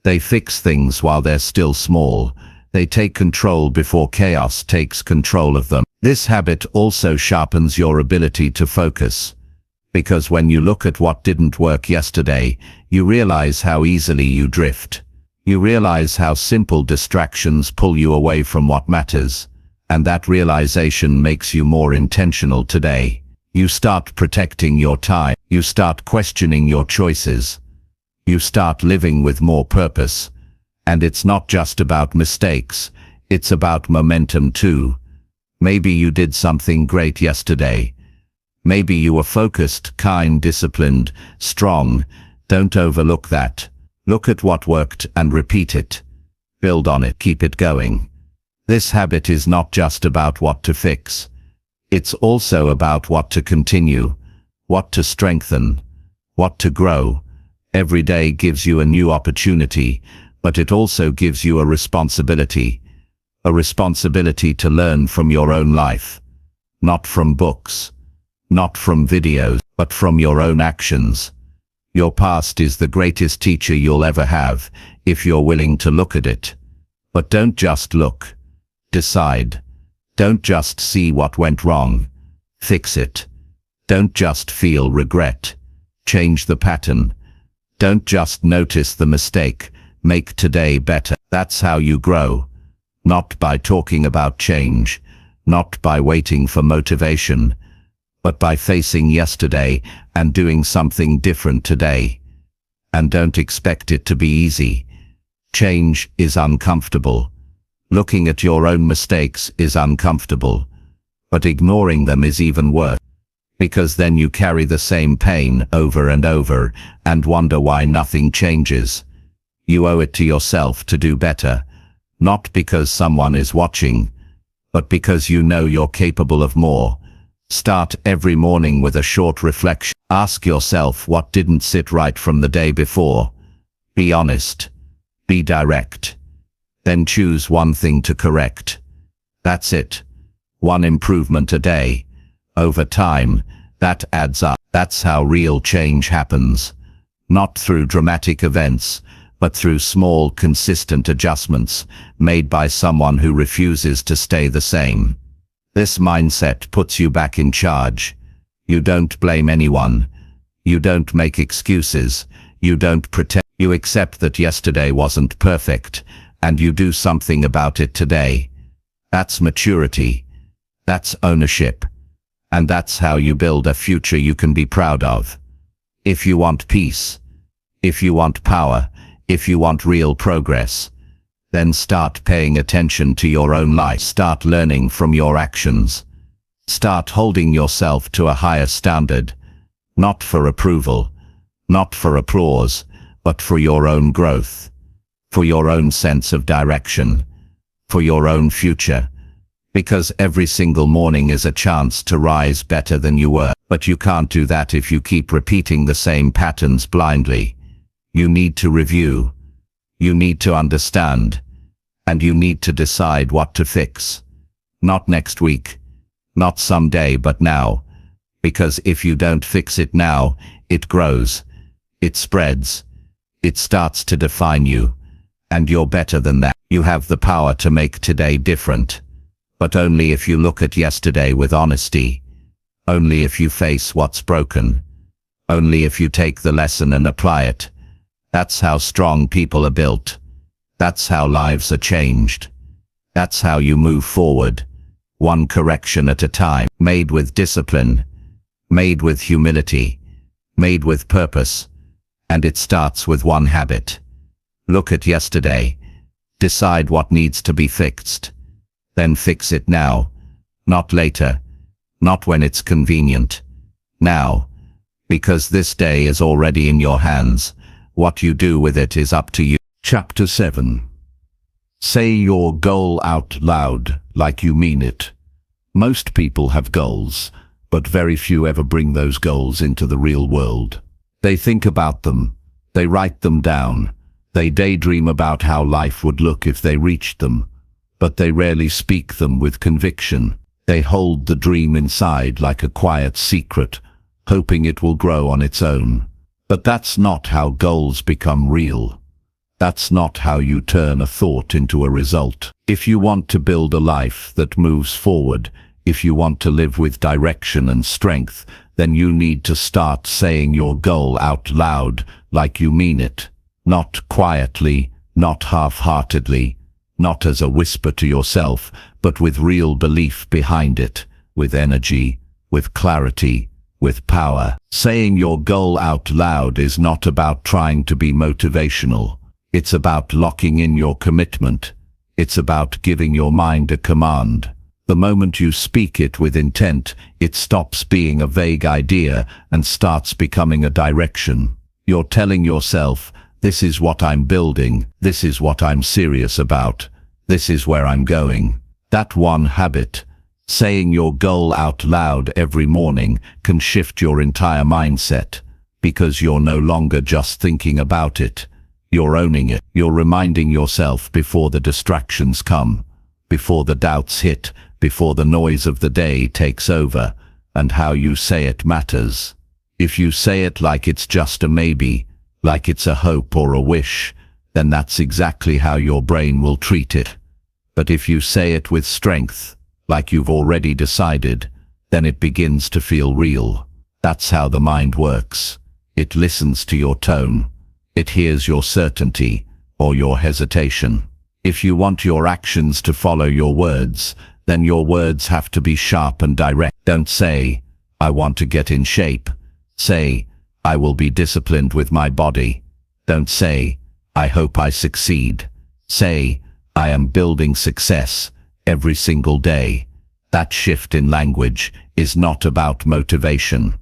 They fix things while they're still small. They take control before chaos takes control of them. This habit also sharpens your ability to focus, because when you look at what didn't work yesterday, you realize how easily you drift. You realize how simple distractions pull you away from what matters, and that realization makes you more intentional today. You start protecting your time. You start questioning your choices. You start living with more purpose. And it's not just about mistakes, it's about momentum too. Maybe you did something great yesterday. Maybe you were focused, kind, disciplined, strong. Don't overlook that. Look at what worked and repeat it. Build on it, keep it going. This habit is not just about what to fix. It's also about what to continue, what to strengthen, what to grow. Every day gives you a new opportunity, but it also gives you a responsibility to learn from your own life, not from books, not from videos, but from your own actions. Your past is the greatest teacher you'll ever have, if you're willing to look at it. But don't just look. Decide. Don't just see what went wrong. Fix it. Don't just feel regret. Change the pattern. Don't just notice the mistake. Make today better. That's how you grow. Not by talking about change, not by waiting for motivation, but by facing yesterday and doing something different today. And don't expect it to be easy. Change is uncomfortable. Looking at your own mistakes is uncomfortable, but ignoring them is even worse, because then you carry the same pain over and over and wonder why nothing changes. You owe it to yourself to do better, not because someone is watching, but because you know you're capable of more. Start every morning with a short reflection. Ask yourself what didn't sit right from the day before. Be honest. Be direct. Then choose one thing to correct. That's it. One improvement a day. Over time, that adds up. That's how real change happens. Not through dramatic events, but through small, consistent adjustments made by someone who refuses to stay the same. This mindset puts you back in charge. You don't blame anyone. You don't make excuses. You don't pretend. You accept that yesterday wasn't perfect, and you do something about it today. That's maturity. That's ownership. And that's how you build a future you can be proud of. If you want peace, if you want power, if you want real progress, then start paying attention to your own life. Start learning from your actions. Start holding yourself to a higher standard, not for approval, not for applause, but for your own growth, for your own sense of direction, for your own future. Because every single morning is a chance to rise better than you were. But you can't do that if you keep repeating the same patterns blindly. You need to review. You need to understand. And you need to decide what to fix. Not next week. Not someday, but now. Because if you don't fix it now, it grows. It spreads. It starts to define you. And you're better than that. You have the power to make today different. But only if you look at yesterday with honesty. Only if you face what's broken. Only if you take the lesson and apply it. That's how strong people are built. That's how lives are changed. That's how you move forward. One correction at a time. Made with discipline. Made with humility. Made with purpose. And it starts with one habit. Look at yesterday. Decide what needs to be fixed. Then fix it now. Not later. Not when it's convenient. Now. Because this day is already in your hands. What you do with it is up to you. Chapter 7. Say your goal out loud, like you mean it. Most people have goals, but very few ever bring those goals into the real world. They think about them. They write them down. They daydream about how life would look if they reached them. But they rarely speak them with conviction. They hold the dream inside like a quiet secret, hoping it will grow on its own. But that's not how goals become real. That's not how you turn a thought into a result. If you want to build a life that moves forward, If you want to live with direction and strength, then you need to start saying your goal out loud like you mean it. Not quietly, not half-heartedly, not as a whisper to yourself, but with real belief behind it, with energy, with clarity, with power. Saying your goal out loud is not about trying to be motivational. It's about locking in your commitment. It's about giving your mind a command. The moment you speak it with intent, it stops being a vague idea and starts becoming a direction. You're telling yourself, this is what I'm building, this is what I'm serious about, this is where I'm going. That one habit, saying your goal out loud every morning, can shift your entire mindset, because you're no longer just thinking about it. You're owning it. You're reminding yourself before the distractions come, before the doubts hit, before the noise of the day takes over, and how you say it matters. If you say it like it's just a maybe, like it's a hope or a wish, then that's exactly how your brain will treat it. But if you say it with strength, like you've already decided, then it begins to feel real. That's how the mind works. It listens to your tone. It hears your certainty or your hesitation. If you want your actions to follow your words, then your words have to be sharp and direct. Don't say, I want to get in shape. Say, I will be disciplined with my body. Don't say, I hope I succeed. Say, I am building success every single day. That shift in language is not about motivation.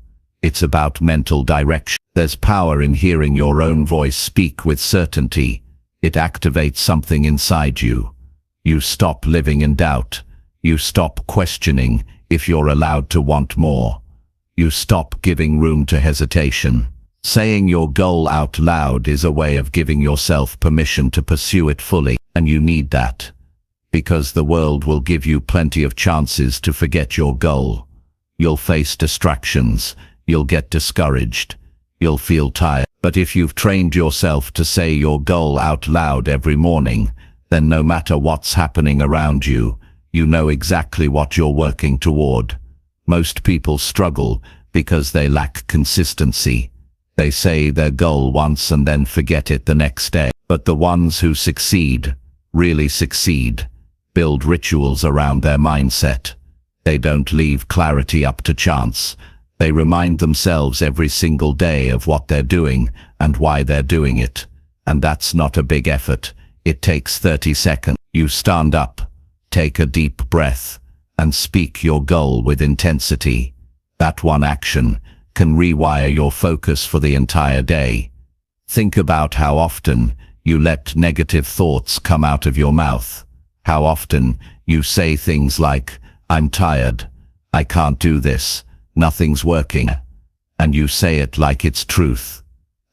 It's about mental direction. There's power in hearing your own voice speak with certainty. It activates something inside you. You stop living in doubt. You stop questioning if you're allowed to want more. You stop giving room to hesitation. Saying your goal out loud is a way of giving yourself permission to pursue it fully, and you need that. Because the world will give you plenty of chances to forget your goal. You'll face distractions. You'll get discouraged. You'll feel tired. But if you've trained yourself to say your goal out loud every morning, then no matter what's happening around you, you know exactly what you're working toward. Most people struggle because they lack consistency. They say their goal once and then forget it the next day. But the ones who succeed, really succeed, build rituals around their mindset. They don't leave clarity up to chance. They remind themselves every single day of what they're doing and why they're doing it. And that's not a big effort. It takes 30 seconds. You stand up, take a deep breath, and speak your goal with intensity. That one action can rewire your focus for the entire day. Think about how often you let negative thoughts come out of your mouth. How often you say things like, I'm tired, I can't do this, nothing's working, and you say it like it's truth.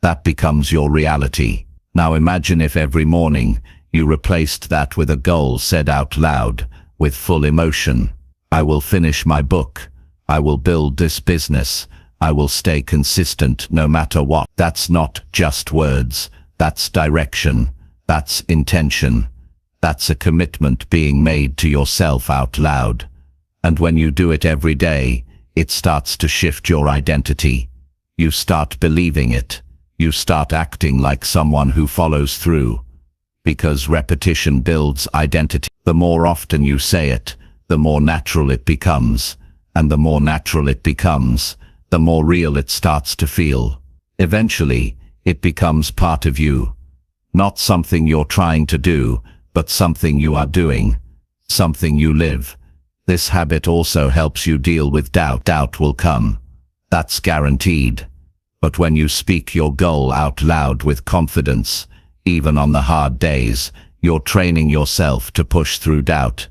That becomes your reality. Now imagine if every morning you replaced that with a goal said out loud, with full emotion. I will finish my book. I will build this business. I will stay consistent no matter what. That's not just words. That's direction. That's intention. That's a commitment being made to yourself out loud. And when you do it every day, it starts to shift your identity. You start believing it. You start acting like someone who follows through. Because repetition builds identity. The more often you say it, the more natural it becomes. And the more natural it becomes, the more real it starts to feel. Eventually, it becomes part of you. Not something you're trying to do, but something you are doing. Something you live. This habit also helps you deal with doubt. Doubt will come. That's guaranteed. But when you speak your goal out loud with confidence, even on the hard days, you're training yourself to push through doubt.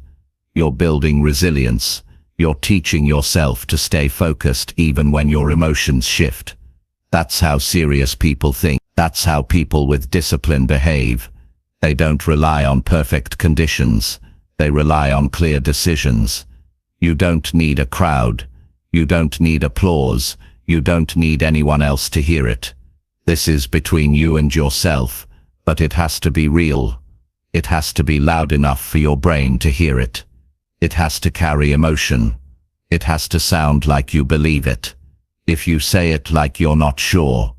You're building resilience. You're teaching yourself to stay focused even when your emotions shift. That's how serious people think. That's how people with discipline behave. They don't rely on perfect conditions. They rely on clear decisions. You don't need a crowd. You don't need applause. You don't need anyone else to hear it. This is between you and yourself, but it has to be real. It has to be loud enough for your brain to hear it. It has to carry emotion. It has to sound like you believe it. If you say it like you're not sure,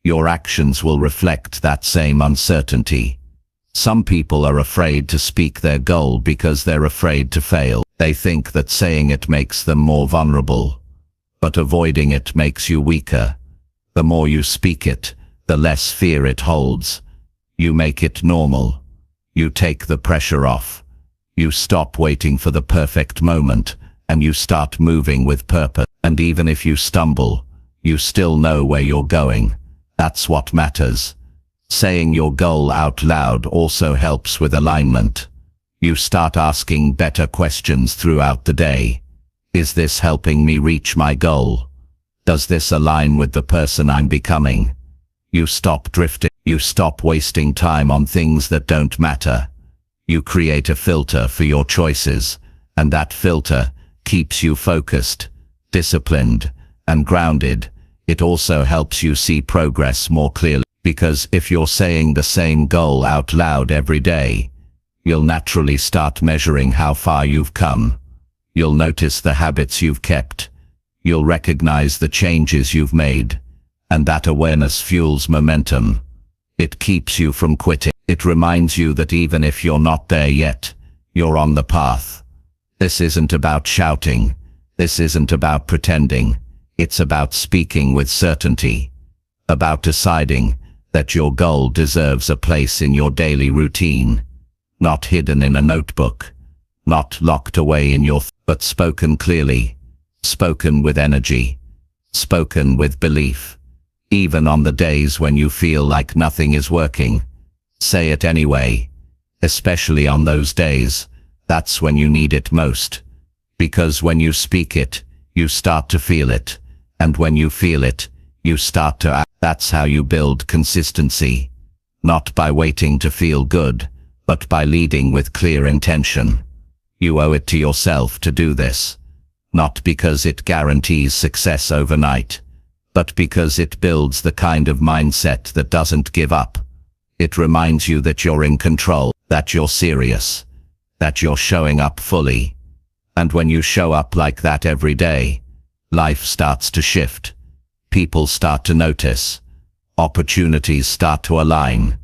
your actions will reflect that same uncertainty. Some people are afraid to speak their goal because they're afraid to fail. They think that saying it makes them more vulnerable, but avoiding it makes you weaker. The more you speak it, the less fear it holds. You make it normal. You take the pressure off. You stop waiting for the perfect moment, and you start moving with purpose. And even if you stumble, you still know where you're going. That's what matters. Saying your goal out loud also helps with alignment. You start asking better questions throughout the day. Is this helping me reach my goal? Does this align with the person I'm becoming? You stop drifting. You stop wasting time on things that don't matter. You create a filter for your choices, and that filter keeps you focused, disciplined, and grounded. It also helps you see progress more clearly, because if you're saying the same goal out loud every day, you'll naturally start measuring how far you've come. You'll notice the habits you've kept. You'll recognize the changes you've made, and that awareness fuels momentum. It keeps you from quitting. It reminds you that even if you're not there yet, you're on the path. This isn't about shouting. This isn't about pretending. It's about speaking with certainty, about deciding that your goal deserves a place in your daily routine, not hidden in a notebook, not locked away in your but spoken clearly, spoken with energy, spoken with belief. Even on the days when you feel like nothing is working, say it anyway. Especially on those days, that's when you need it most. Because when you speak it, you start to feel it. And when you feel it, you start to act. That's how you build consistency. Not by waiting to feel good, but by leading with clear intention. You owe it to yourself to do this. Not because it guarantees success overnight, but because it builds the kind of mindset that doesn't give up. It reminds you that you're in control, that you're serious, that you're showing up fully. And when you show up like that every day, life starts to shift. People start to notice. Opportunities start to align.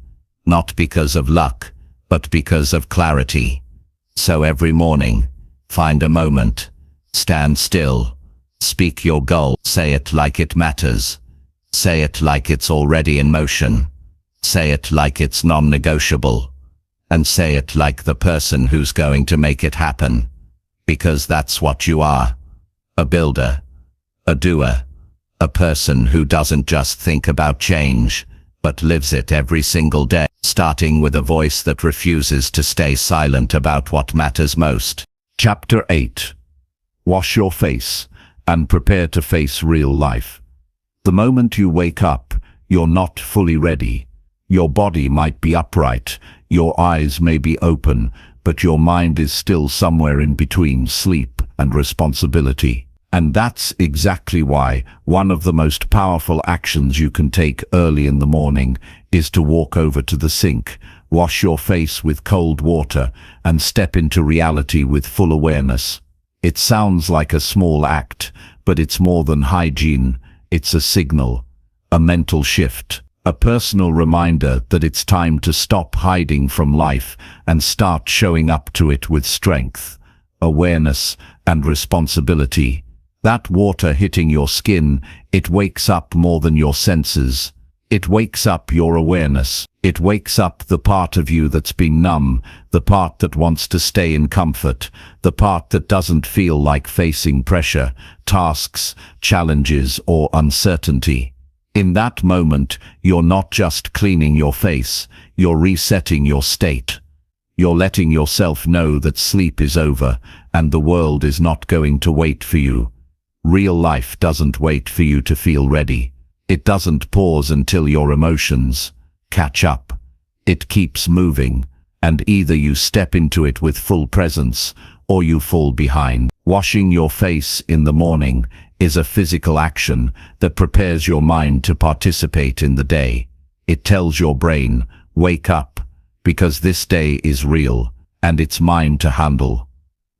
Not because of luck, but because of clarity. So every morning, find a moment. Stand still. Speak your goal. Say it like it matters. Say it like it's already in motion. Say it like it's non-negotiable. And say it like the person who's going to make it happen. Because that's what you are. A builder. A doer. A person who doesn't just think about change, but lives it every single day. Starting with a voice that refuses to stay silent about what matters most. Chapter 8. Wash your face and prepare to face real life. The moment you wake up, you're not fully ready. Your body might be upright, your eyes may be open, but your mind is still somewhere in between sleep and responsibility. And that's exactly why one of the most powerful actions you can take early in the morning is to walk over to the sink, wash your face with cold water, and step into reality with full awareness. It sounds like a small act, but it's more than hygiene. It's a signal, a mental shift, a personal reminder that it's time to stop hiding from life and start showing up to it with strength, awareness, and responsibility. That water hitting your skin, it wakes up more than your senses. It wakes up your awareness. It wakes up the part of you that's been numb, the part that wants to stay in comfort, the part that doesn't feel like facing pressure, tasks, challenges, or uncertainty. In that moment, you're not just cleaning your face, you're resetting your state. You're letting yourself know that sleep is over, and the world is not going to wait for you. Real life doesn't wait for you to feel ready. It doesn't pause until your emotions catch up. It keeps moving, and either you step into it with full presence, or you fall behind. Washing your face in the morning is a physical action that prepares your mind to participate in the day. It tells your brain, wake up, because this day is real, and it's mine to handle.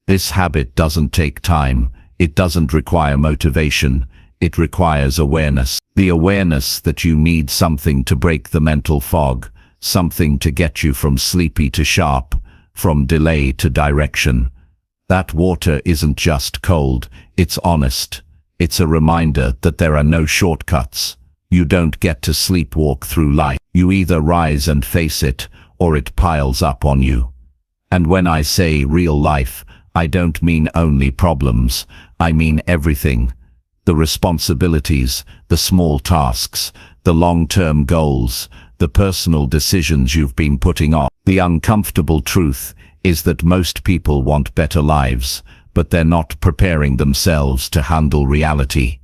This habit doesn't take time, It doesn't require motivation, it requires awareness. The awareness that you need something to break the mental fog, something to get you from sleepy to sharp, from delay to direction. That water isn't just cold, it's honest. It's a reminder that there are no shortcuts. You don't get to sleepwalk through life. You either rise and face it, or it piles up on you. And when I say real life, I don't mean only problems, I mean everything. The responsibilities, the small tasks, the long-term goals, the personal decisions you've been putting off. The uncomfortable truth is that most people want better lives, but they're not preparing themselves to handle reality.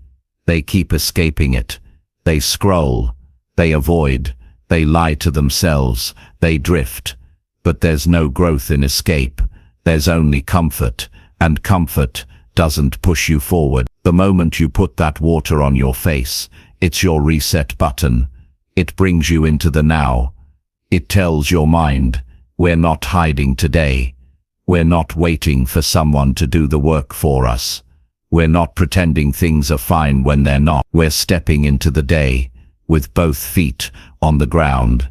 They keep escaping it. They scroll, they avoid, they lie to themselves, they drift. But there's no growth in escape, there's only comfort, and comfort doesn't push you forward. The moment you put that water on your face, it's your reset button. It brings you into the now. It tells your mind, we're not hiding today. We're not waiting for someone to do the work for us. We're not pretending things are fine when they're not. We're stepping into the day, with both feet on the ground.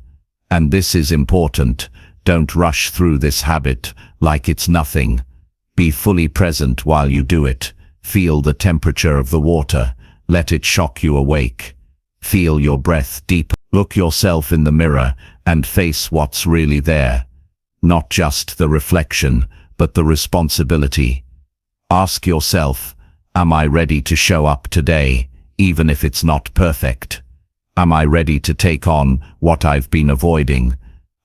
And this is important. Don't rush through this habit like it's nothing. Be fully present while you do it. Feel the temperature of the water. Let it shock you awake. Feel your breath deep. Look yourself in the mirror and face what's really there. Not just the reflection, but the responsibility. Ask yourself, am I ready to show up today, even if it's not perfect? Am I ready to take on what I've been avoiding?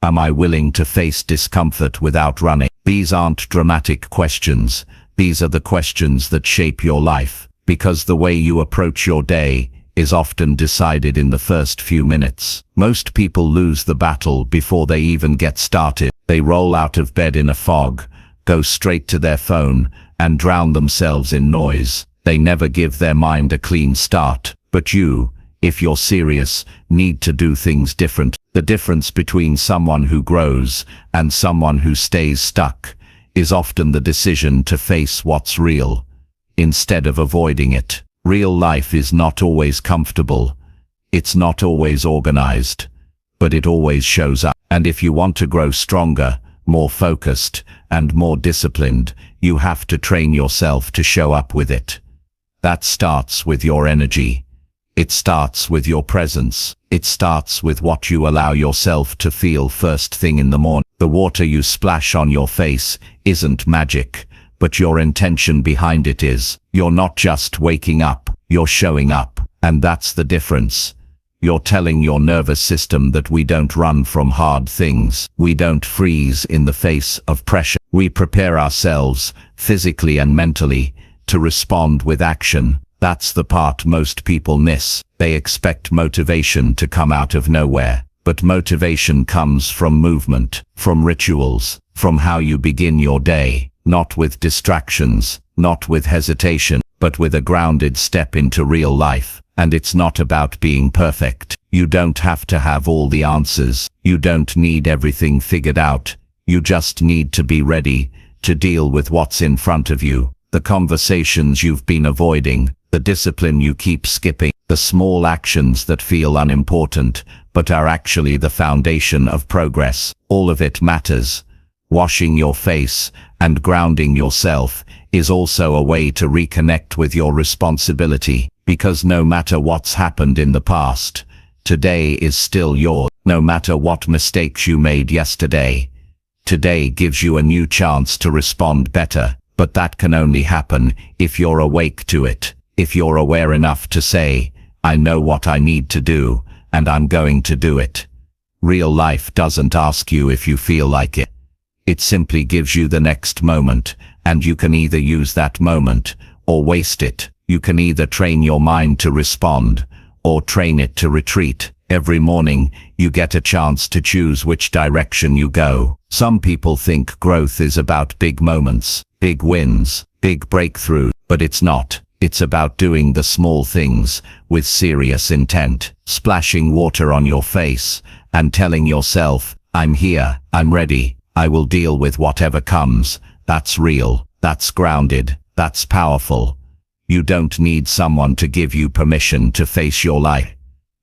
Am I willing to face discomfort without running? These aren't dramatic questions. These are the questions that shape your life, because the way you approach your day is often decided in the first few minutes. Most people lose the battle before they even get started. They roll out of bed in a fog, go straight to their phone, and drown themselves in noise. They never give their mind a clean start. But you, if you're serious, need to do things different. The difference between someone who grows and someone who stays stuck is often the decision to face what's real, instead of avoiding it. Real life is not always comfortable. It's not always organized, but it always shows up. And if you want to grow stronger, more focused, and more disciplined, you have to train yourself to show up with it. That starts with your energy. It starts with your presence. It starts with what you allow yourself to feel first thing in the morning. The water you splash on your face isn't magic, but your intention behind it is. You're not just waking up, you're showing up. And that's the difference. You're telling your nervous system that we don't run from hard things. We don't freeze in the face of pressure. We prepare ourselves, physically and mentally, to respond with action. That's the part most people miss. They expect motivation to come out of nowhere. But motivation comes from movement, from rituals, from how you begin your day. Not with distractions, not with hesitation, but with a grounded step into real life. And it's not about being perfect. You don't have to have all the answers. You don't need everything figured out. You just need to be ready to deal with what's in front of you. The conversations you've been avoiding, the discipline you keep skipping, the small actions that feel unimportant, but are actually the foundation of progress. All of it matters. Washing your face and grounding yourself is also a way to reconnect with your responsibility. Because no matter what's happened in the past, today is still yours. No matter what mistakes you made yesterday, today gives you a new chance to respond better. But that can only happen if you're awake to it. If you're aware enough to say, I know what I need to do, and I'm going to do it. Real life doesn't ask you if you feel like it. It simply gives you the next moment, and you can either use that moment or waste it. You can either train your mind to respond or train it to retreat. Every morning, you get a chance to choose which direction you go. Some people think growth is about big moments, big wins, big breakthroughs, but it's not. It's about doing the small things with serious intent. Splashing water on your face and telling yourself, I'm here, I'm ready, I will deal with whatever comes. That's real, that's grounded, that's powerful. You don't need someone to give you permission to face your life.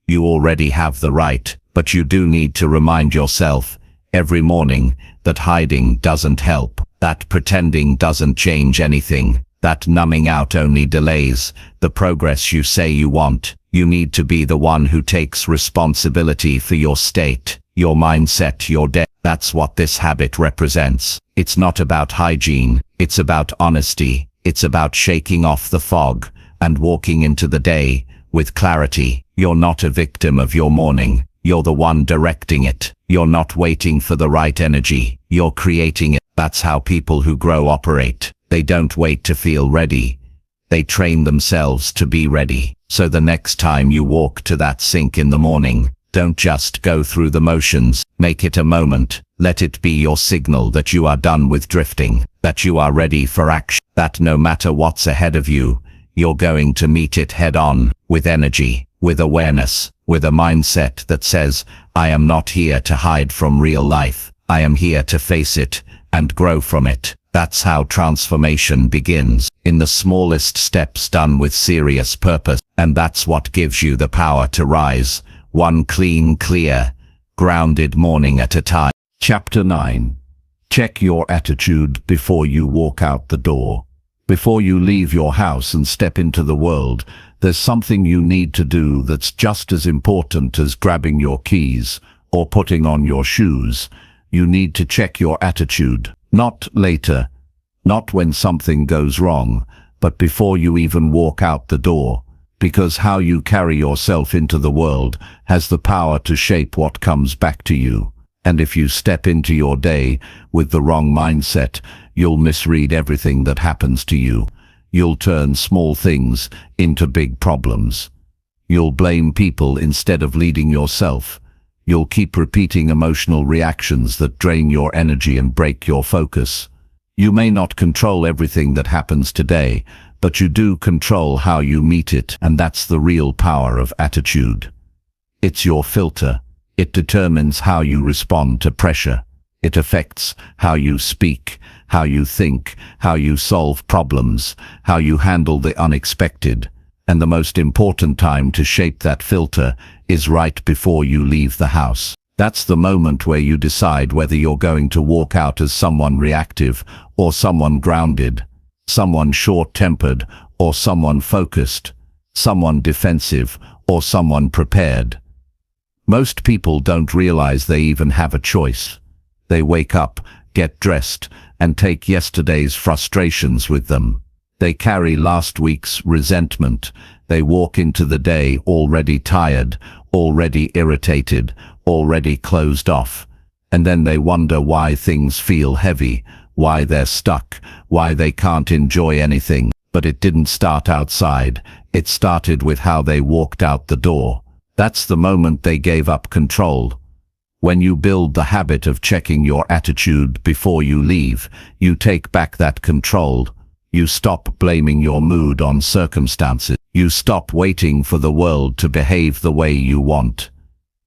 You already have the right, but you do need to remind yourself every morning that hiding doesn't help, that pretending doesn't change anything, that numbing out only delays the progress you say you want. You need to be the one who takes responsibility for your state, your mindset, your day. That's what this habit represents. It's not about hygiene, it's about honesty. It's about shaking off the fog and walking into the day with clarity. You're not a victim of your morning. You're the one directing it. You're not waiting for the right energy. You're creating it. That's how people who grow operate. They don't wait to feel ready. They train themselves to be ready. So the next time you walk to that sink in the morning, don't just go through the motions. Make it a moment. Let it be your signal that you are done with drifting, that you are ready for action, that no matter what's ahead of you, you're going to meet it head on, with energy, with awareness, with a mindset that says, I am not here to hide from real life. I am here to face it and grow from it. That's how transformation begins, in the smallest steps done with serious purpose. And that's what gives you the power to rise, one clean, clear, grounded morning at a time. Chapter 9. Check your attitude before you walk out the door. Before you leave your house and step into the world, there's something you need to do that's just as important as grabbing your keys or putting on your shoes. You need to check your attitude, not later, not when something goes wrong, but before you even walk out the door, because how you carry yourself into the world has the power to shape what comes back to you. And if you step into your day with the wrong mindset, you'll misread everything that happens to you. You'll turn small things into big problems. You'll blame people instead of leading yourself. You'll keep repeating emotional reactions that drain your energy and break your focus. You may not control everything that happens today, but you do control how you meet it, and that's the real power of attitude. It's your filter. It determines how you respond to pressure. It affects how you speak, how you think, how you solve problems, how you handle the unexpected. And the most important time to shape that filter is right before you leave the house. That's the moment where you decide whether you're going to walk out as someone reactive or someone grounded, someone short-tempered or someone focused, someone defensive or someone prepared. Most people don't realize they even have a choice. They wake up, get dressed, and take yesterday's frustrations with them. They carry last week's resentment. They walk into the day already tired, already irritated, already closed off. And then they wonder why things feel heavy, why they're stuck, why they can't enjoy anything. But it didn't start outside. It started with how they walked out the door. That's the moment they gave up control. When you build the habit of checking your attitude before you leave, you take back that control. You stop blaming your mood on circumstances. You stop waiting for the world to behave the way you want.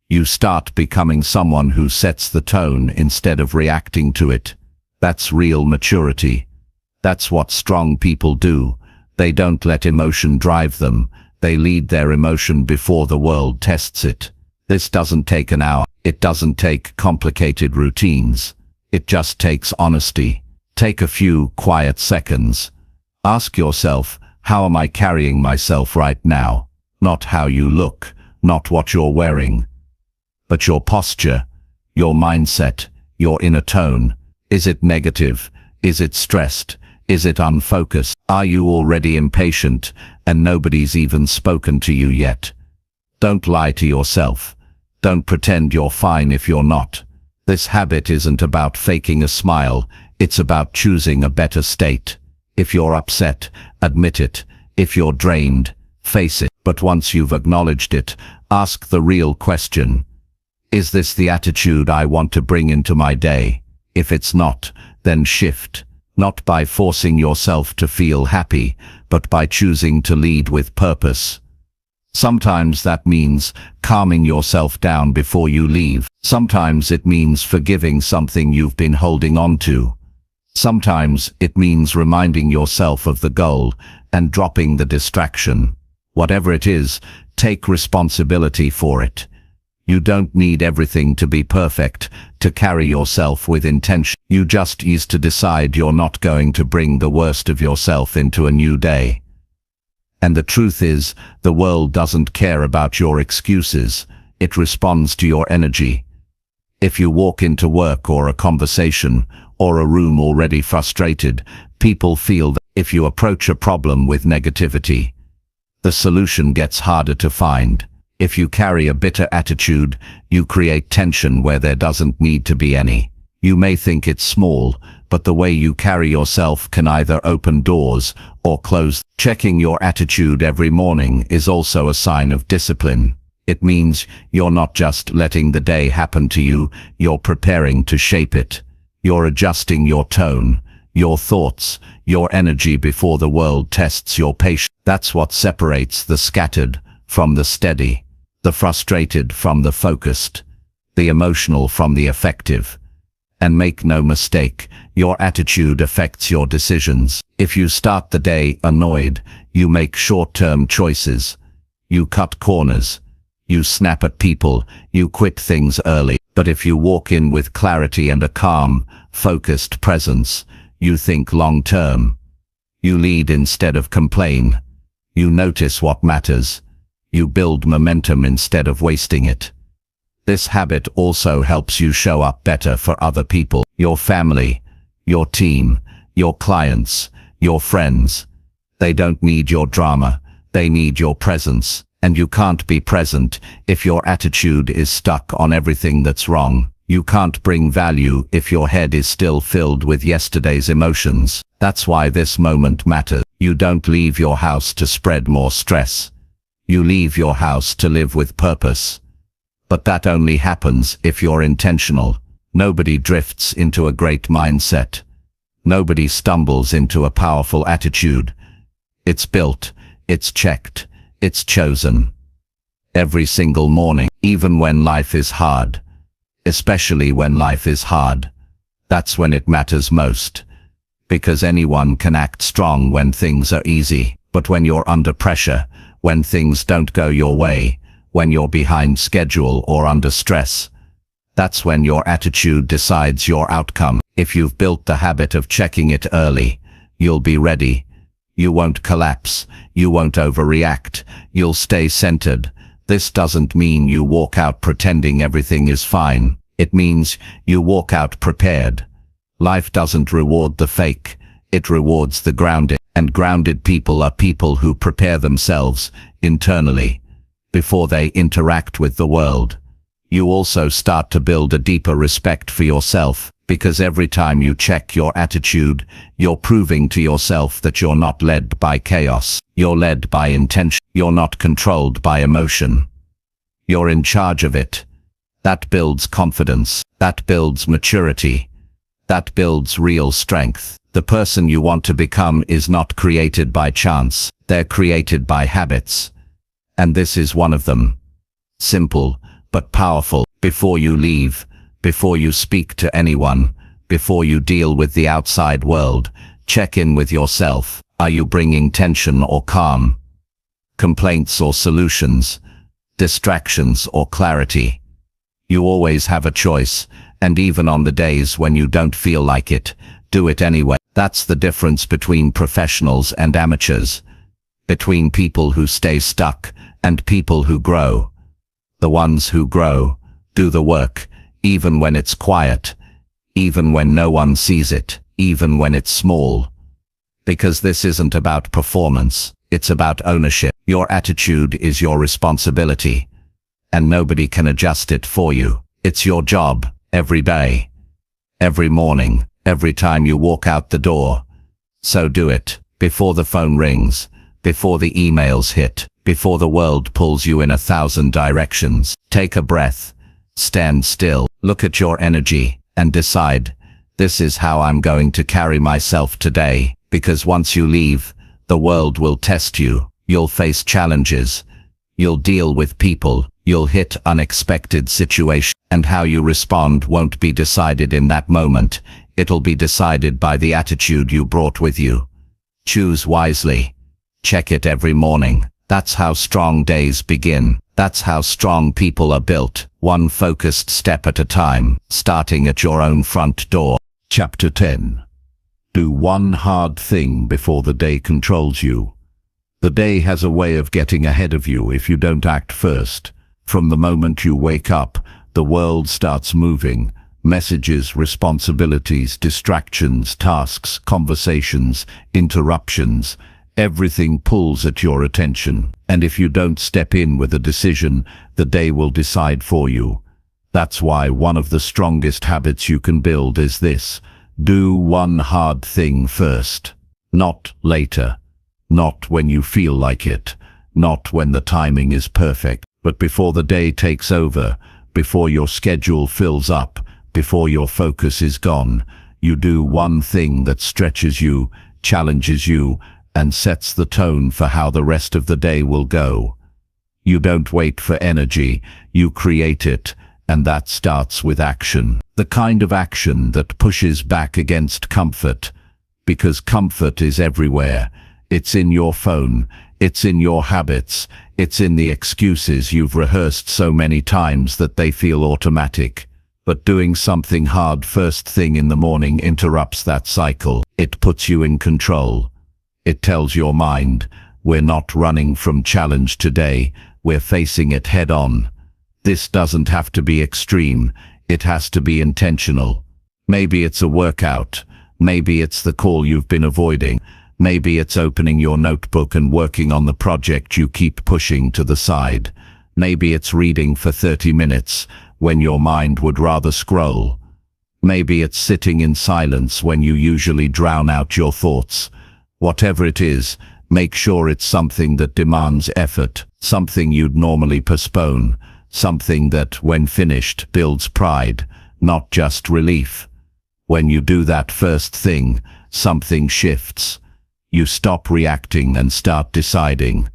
You start becoming someone who sets the tone instead of reacting to it. That's real maturity. That's what strong people do. They don't let emotion drive them. They lead their emotion before the world tests it. This doesn't take an hour. It doesn't take complicated routines. It just takes honesty. Take a few quiet seconds. Ask yourself, how am I carrying myself right now? Not how you look, not what you're wearing, but your posture, your mindset, your inner tone. Is it negative? Is it stressed? Is it unfocused? Are you already impatient and nobody's even spoken to you yet? Don't lie to yourself. Don't pretend you're fine if you're not. This habit isn't about faking a smile. It's about choosing a better state. If you're upset, admit it. If you're drained, face it. But once you've acknowledged it, ask the real question. Is this the attitude I want to bring into my day? If it's not, then shift. Not by forcing yourself to feel happy, but by choosing to lead with purpose. Sometimes that means calming yourself down before you leave. Sometimes it means forgiving something you've been holding on to. Sometimes it means reminding yourself of the goal and dropping the distraction. Whatever it is, take responsibility for it. You don't need everything to be perfect to carry yourself with intention. You just need to decide you're not going to bring the worst of yourself into a new day. And the truth is, the world doesn't care about your excuses. It responds to your energy. If you walk into work or a conversation or a room already frustrated, people feel that. If you approach a problem with negativity, the solution gets harder to find. If you carry a bitter attitude, you create tension where there doesn't need to be any. You may think it's small, but the way you carry yourself can either open doors or close. Checking your attitude every morning is also a sign of discipline. It means you're not just letting the day happen to you, you're preparing to shape it. You're adjusting your tone, your thoughts, your energy before the world tests your patience. That's what separates the scattered from the steady, the frustrated from the focused, the emotional from the effective. And make no mistake, your attitude affects your decisions. If you start the day annoyed, you make short-term choices. You cut corners. You snap at people. You quit things early. But if you walk in with clarity and a calm, focused presence, you think long-term. You lead instead of complain. You notice what matters. You build momentum instead of wasting it. This habit also helps you show up better for other people, your family, your team, your clients, your friends. They don't need your drama, they need your presence, and you can't be present if your attitude is stuck on everything that's wrong. You can't bring value if your head is still filled with yesterday's emotions. That's why this moment matters. You don't leave your house to spread more stress. You leave your house to live with purpose. But that only happens if you're intentional. Nobody drifts into a great mindset. Nobody stumbles into a powerful attitude. It's built, it's checked, it's chosen. Every single morning, even when life is hard. Especially when life is hard. That's when it matters most. Because anyone can act strong when things are easy, but when you're under pressure, when things don't go your way, when you're behind schedule or under stress, that's when your attitude decides your outcome. If you've built the habit of checking it early, you'll be ready. You won't collapse. You won't overreact. You'll stay centered. This doesn't mean you walk out pretending everything is fine. It means you walk out prepared. Life doesn't reward the fake. It rewards the grounded. And grounded people are people who prepare themselves internally before they interact with the world. You also start to build a deeper respect for yourself, because every time you check your attitude, you're proving to yourself that you're not led by chaos. You're led by intention. You're not controlled by emotion. You're in charge of it. That builds confidence. That builds maturity. That builds real strength. The person you want to become is not created by chance. They're created by habits. And this is one of them. Simple, but powerful. Before you leave, before you speak to anyone, before you deal with the outside world, check in with yourself. Are you bringing tension or calm? Complaints or solutions? Distractions or clarity? You always have a choice, and even on the days when you don't feel like it, do it anyway. That's the difference between professionals and amateurs. Between people who stay stuck and people who grow. The ones who grow do the work, even when it's quiet, even when no one sees it, even when it's small. Because this isn't about performance, it's about ownership. Your attitude is your responsibility, and nobody can adjust it for you. It's your job, every day, every morning, every time you walk out the door. So do it, before the phone rings, before the emails hit, before the world pulls you in 1,000 directions. Take a breath, stand still, look at your energy, and decide, this is how I'm going to carry myself today. Because once you leave, the world will test you. You'll face challenges. You'll deal with people. You'll hit unexpected situations. And how you respond won't be decided in that moment. It'll be decided by the attitude you brought with you. Choose wisely. Check it every morning. That's how strong days begin. That's how strong people are built, one focused step at a time, starting at your own front door. Chapter 10. Do one hard thing before the day controls you. The day has a way of getting ahead of you if you don't act first. From the moment you wake up, the world starts moving. Messages, responsibilities, distractions, tasks, conversations, interruptions. Everything pulls at your attention. And if you don't step in with a decision, the day will decide for you. That's why one of the strongest habits you can build is this: do one hard thing first. Not later. Not when you feel like it. Not when the timing is perfect. But before the day takes over, before your schedule fills up, before your focus is gone, you do one thing that stretches you, challenges you, and sets the tone for how the rest of the day will go. You don't wait for energy, you create it, and that starts with action. The kind of action that pushes back against comfort, because comfort is everywhere. It's in your phone, it's in your habits, it's in the excuses you've rehearsed so many times that they feel automatic. But doing something hard first thing in the morning interrupts that cycle. It puts you in control. It tells your mind, we're not running from challenge today, we're facing it head on. This doesn't have to be extreme, it has to be intentional. Maybe it's a workout, maybe it's the call you've been avoiding, maybe it's opening your notebook and working on the project you keep pushing to the side. Maybe it's reading for 30 minutes when your mind would rather scroll. Maybe it's sitting in silence when you usually drown out your thoughts. Whatever it is, make sure it's something that demands effort, something you'd normally postpone, something that, when finished, builds pride, not just relief. When you do that first thing, something shifts. You stop reacting and start deciding.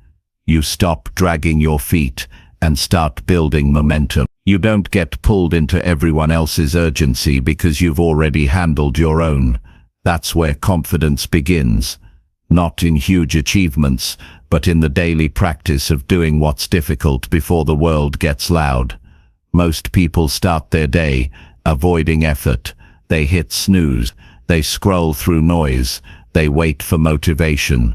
You stop dragging your feet and start building momentum. You don't get pulled into everyone else's urgency because you've already handled your own. That's where confidence begins. Not in huge achievements, but in the daily practice of doing what's difficult before the world gets loud. Most people start their day avoiding effort. They hit snooze. They scroll through noise. They wait for motivation.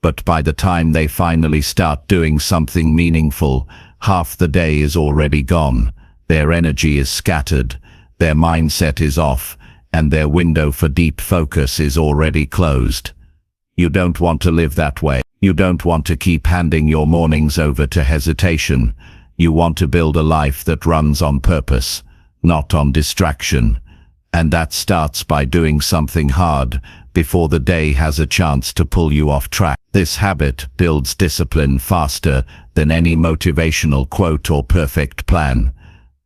But by the time they finally start doing something meaningful, half the day is already gone. Their energy is scattered. Their mindset is off, and their window for deep focus is already closed. You don't want to live that way. You don't want to keep handing your mornings over to hesitation. You want to build a life that runs on purpose, not on distraction. And that starts by doing something hard before the day has a chance to pull you off track. This habit builds discipline faster than any motivational quote or perfect plan.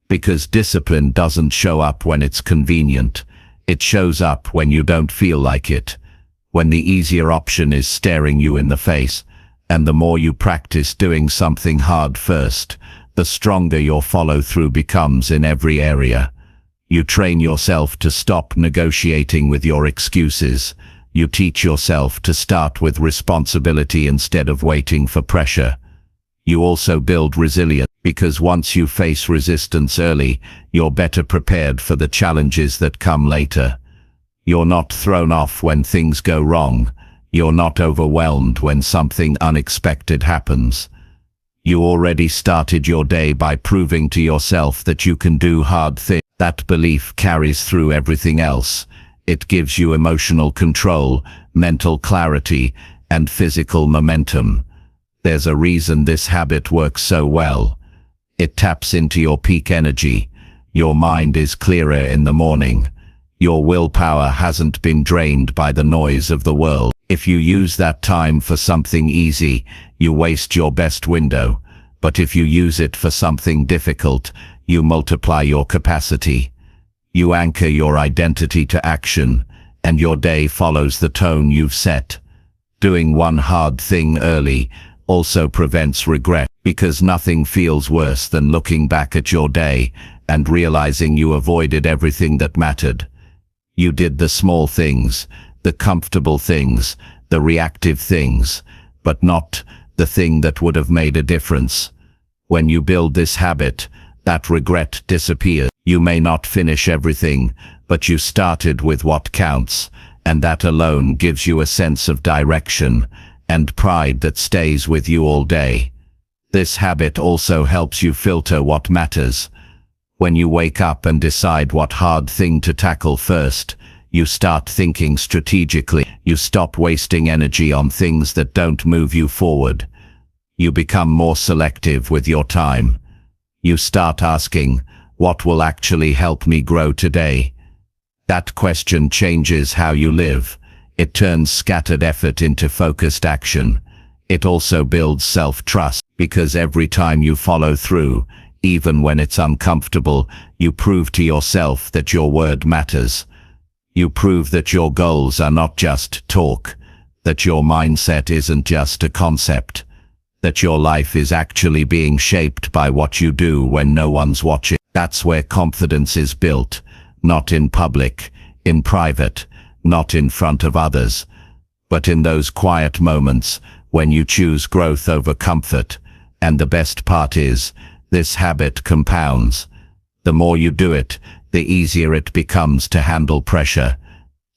Because discipline doesn't show up when it's convenient. It shows up when you don't feel like it. When the easier option is staring you in the face. And the more you practice doing something hard first, the stronger your follow-through becomes in every area. You train yourself to stop negotiating with your excuses. You teach yourself to start with responsibility instead of waiting for pressure. You also build resilience, because once you face resistance early, you're better prepared for the challenges that come later. You're not thrown off when things go wrong. You're not overwhelmed when something unexpected happens. You already started your day by proving to yourself that you can do hard things. That belief carries through everything else. It gives you emotional control, mental clarity, and physical momentum. There's a reason this habit works so well. It taps into your peak energy. Your mind is clearer in the morning. Your willpower hasn't been drained by the noise of the world. If you use that time for something easy, you waste your best window. But if you use it for something difficult, you multiply your capacity. You anchor your identity to action, and your day follows the tone you've set. Doing one hard thing early also prevents regret, because nothing feels worse than looking back at your day and realizing you avoided everything that mattered. You did the small things, the comfortable things, the reactive things, but not the thing that would have made a difference. When you build this habit, that regret disappears. You may not finish everything, but you started with what counts, and that alone gives you a sense of direction and pride that stays with you all day. This habit also helps you filter what matters. When you wake up and decide what hard thing to tackle first, you start thinking strategically. You stop wasting energy on things that don't move you forward. You become more selective with your time. You start asking, what will actually help me grow today? That question changes how you live. It turns scattered effort into focused action. It also builds self-trust, because every time you follow through, even when it's uncomfortable, you prove to yourself that your word matters. You prove that your goals are not just talk, that your mindset isn't just a concept, that your life is actually being shaped by what you do when no one's watching. That's where confidence is built, not in public, in private, not in front of others, but in those quiet moments when you choose growth over comfort. And the best part is, this habit compounds. The more you do it, the easier it becomes to handle pressure,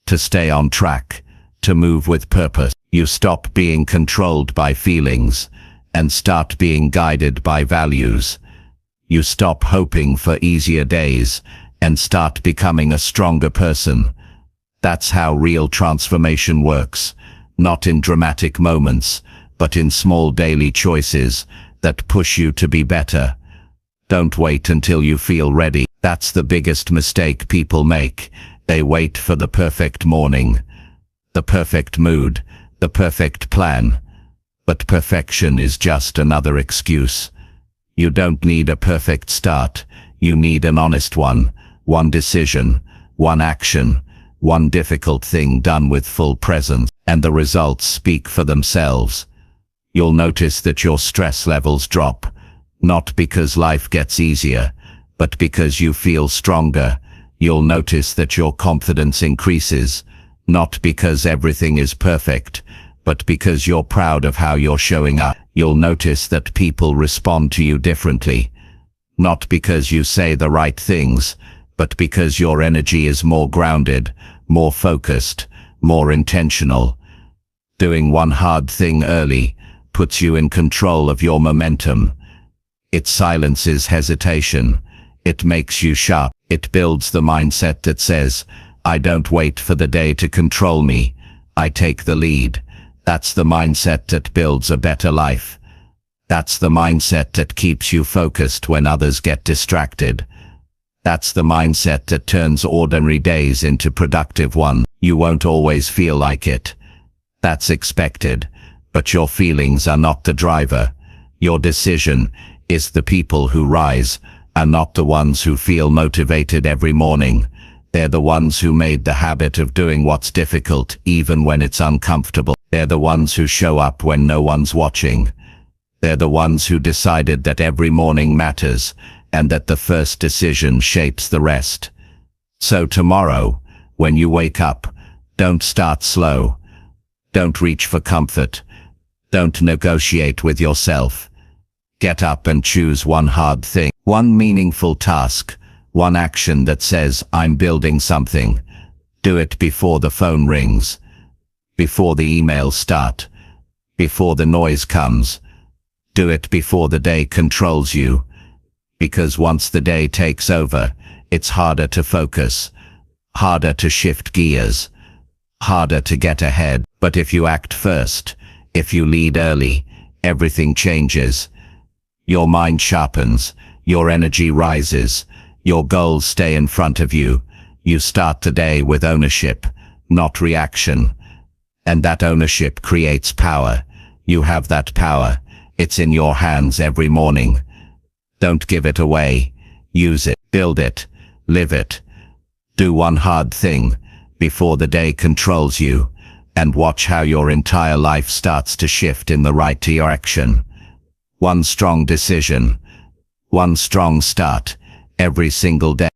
to stay on track, to move with purpose. You stop being controlled by feelings and start being guided by values. You stop hoping for easier days and start becoming a stronger person. That's how real transformation works, not in dramatic moments, but in small daily choices that push you to be better. Don't wait until you feel ready. That's the biggest mistake people make. They wait for the perfect morning, the perfect mood, the perfect plan. But perfection is just another excuse. You don't need a perfect start. You need an honest one. One decision, one action, one difficult thing done with full presence, and the results speak for themselves. You'll notice that your stress levels drop, not because life gets easier, but because you feel stronger. You'll notice that your confidence increases, not because everything is perfect, but because you're proud of how you're showing up. You'll notice that people respond to you differently, not because you say the right things, but because your energy is more grounded, more focused, more intentional. Doing one hard thing early puts you in control of your momentum. It silences hesitation. It makes you sharp. It builds the mindset that says, I don't wait for the day to control me. I take the lead. That's the mindset that builds a better life. That's the mindset that keeps you focused when others get distracted. That's the mindset that turns ordinary days into productive ones. You won't always feel like it. That's expected. But your feelings are not the driver. Your decision is the people who rise are not the ones who feel motivated every morning. They're the ones who made the habit of doing what's difficult even when it's uncomfortable. They're the ones who show up when no one's watching. They're the ones who decided that every morning matters and that the first decision shapes the rest. So tomorrow, when you wake up, don't start slow. Don't reach for comfort. Don't negotiate with yourself. Get up and choose one hard thing, one meaningful task, one action that says, I'm building something. Do it before the phone rings, before the emails start, before the noise comes. Do it before the day controls you. Because once the day takes over, it's harder to focus, harder to shift gears, harder to get ahead. But if you act first, if you lead early, everything changes. Your mind sharpens, your energy rises, your goals stay in front of you. You start the day with ownership, not reaction. And that ownership creates power. You have that power. It's in your hands every morning. Don't give it away. Use it, build it, live it. Do one hard thing before the day controls you, and watch how your entire life starts to shift in the right direction. One strong decision, one strong start, every single day.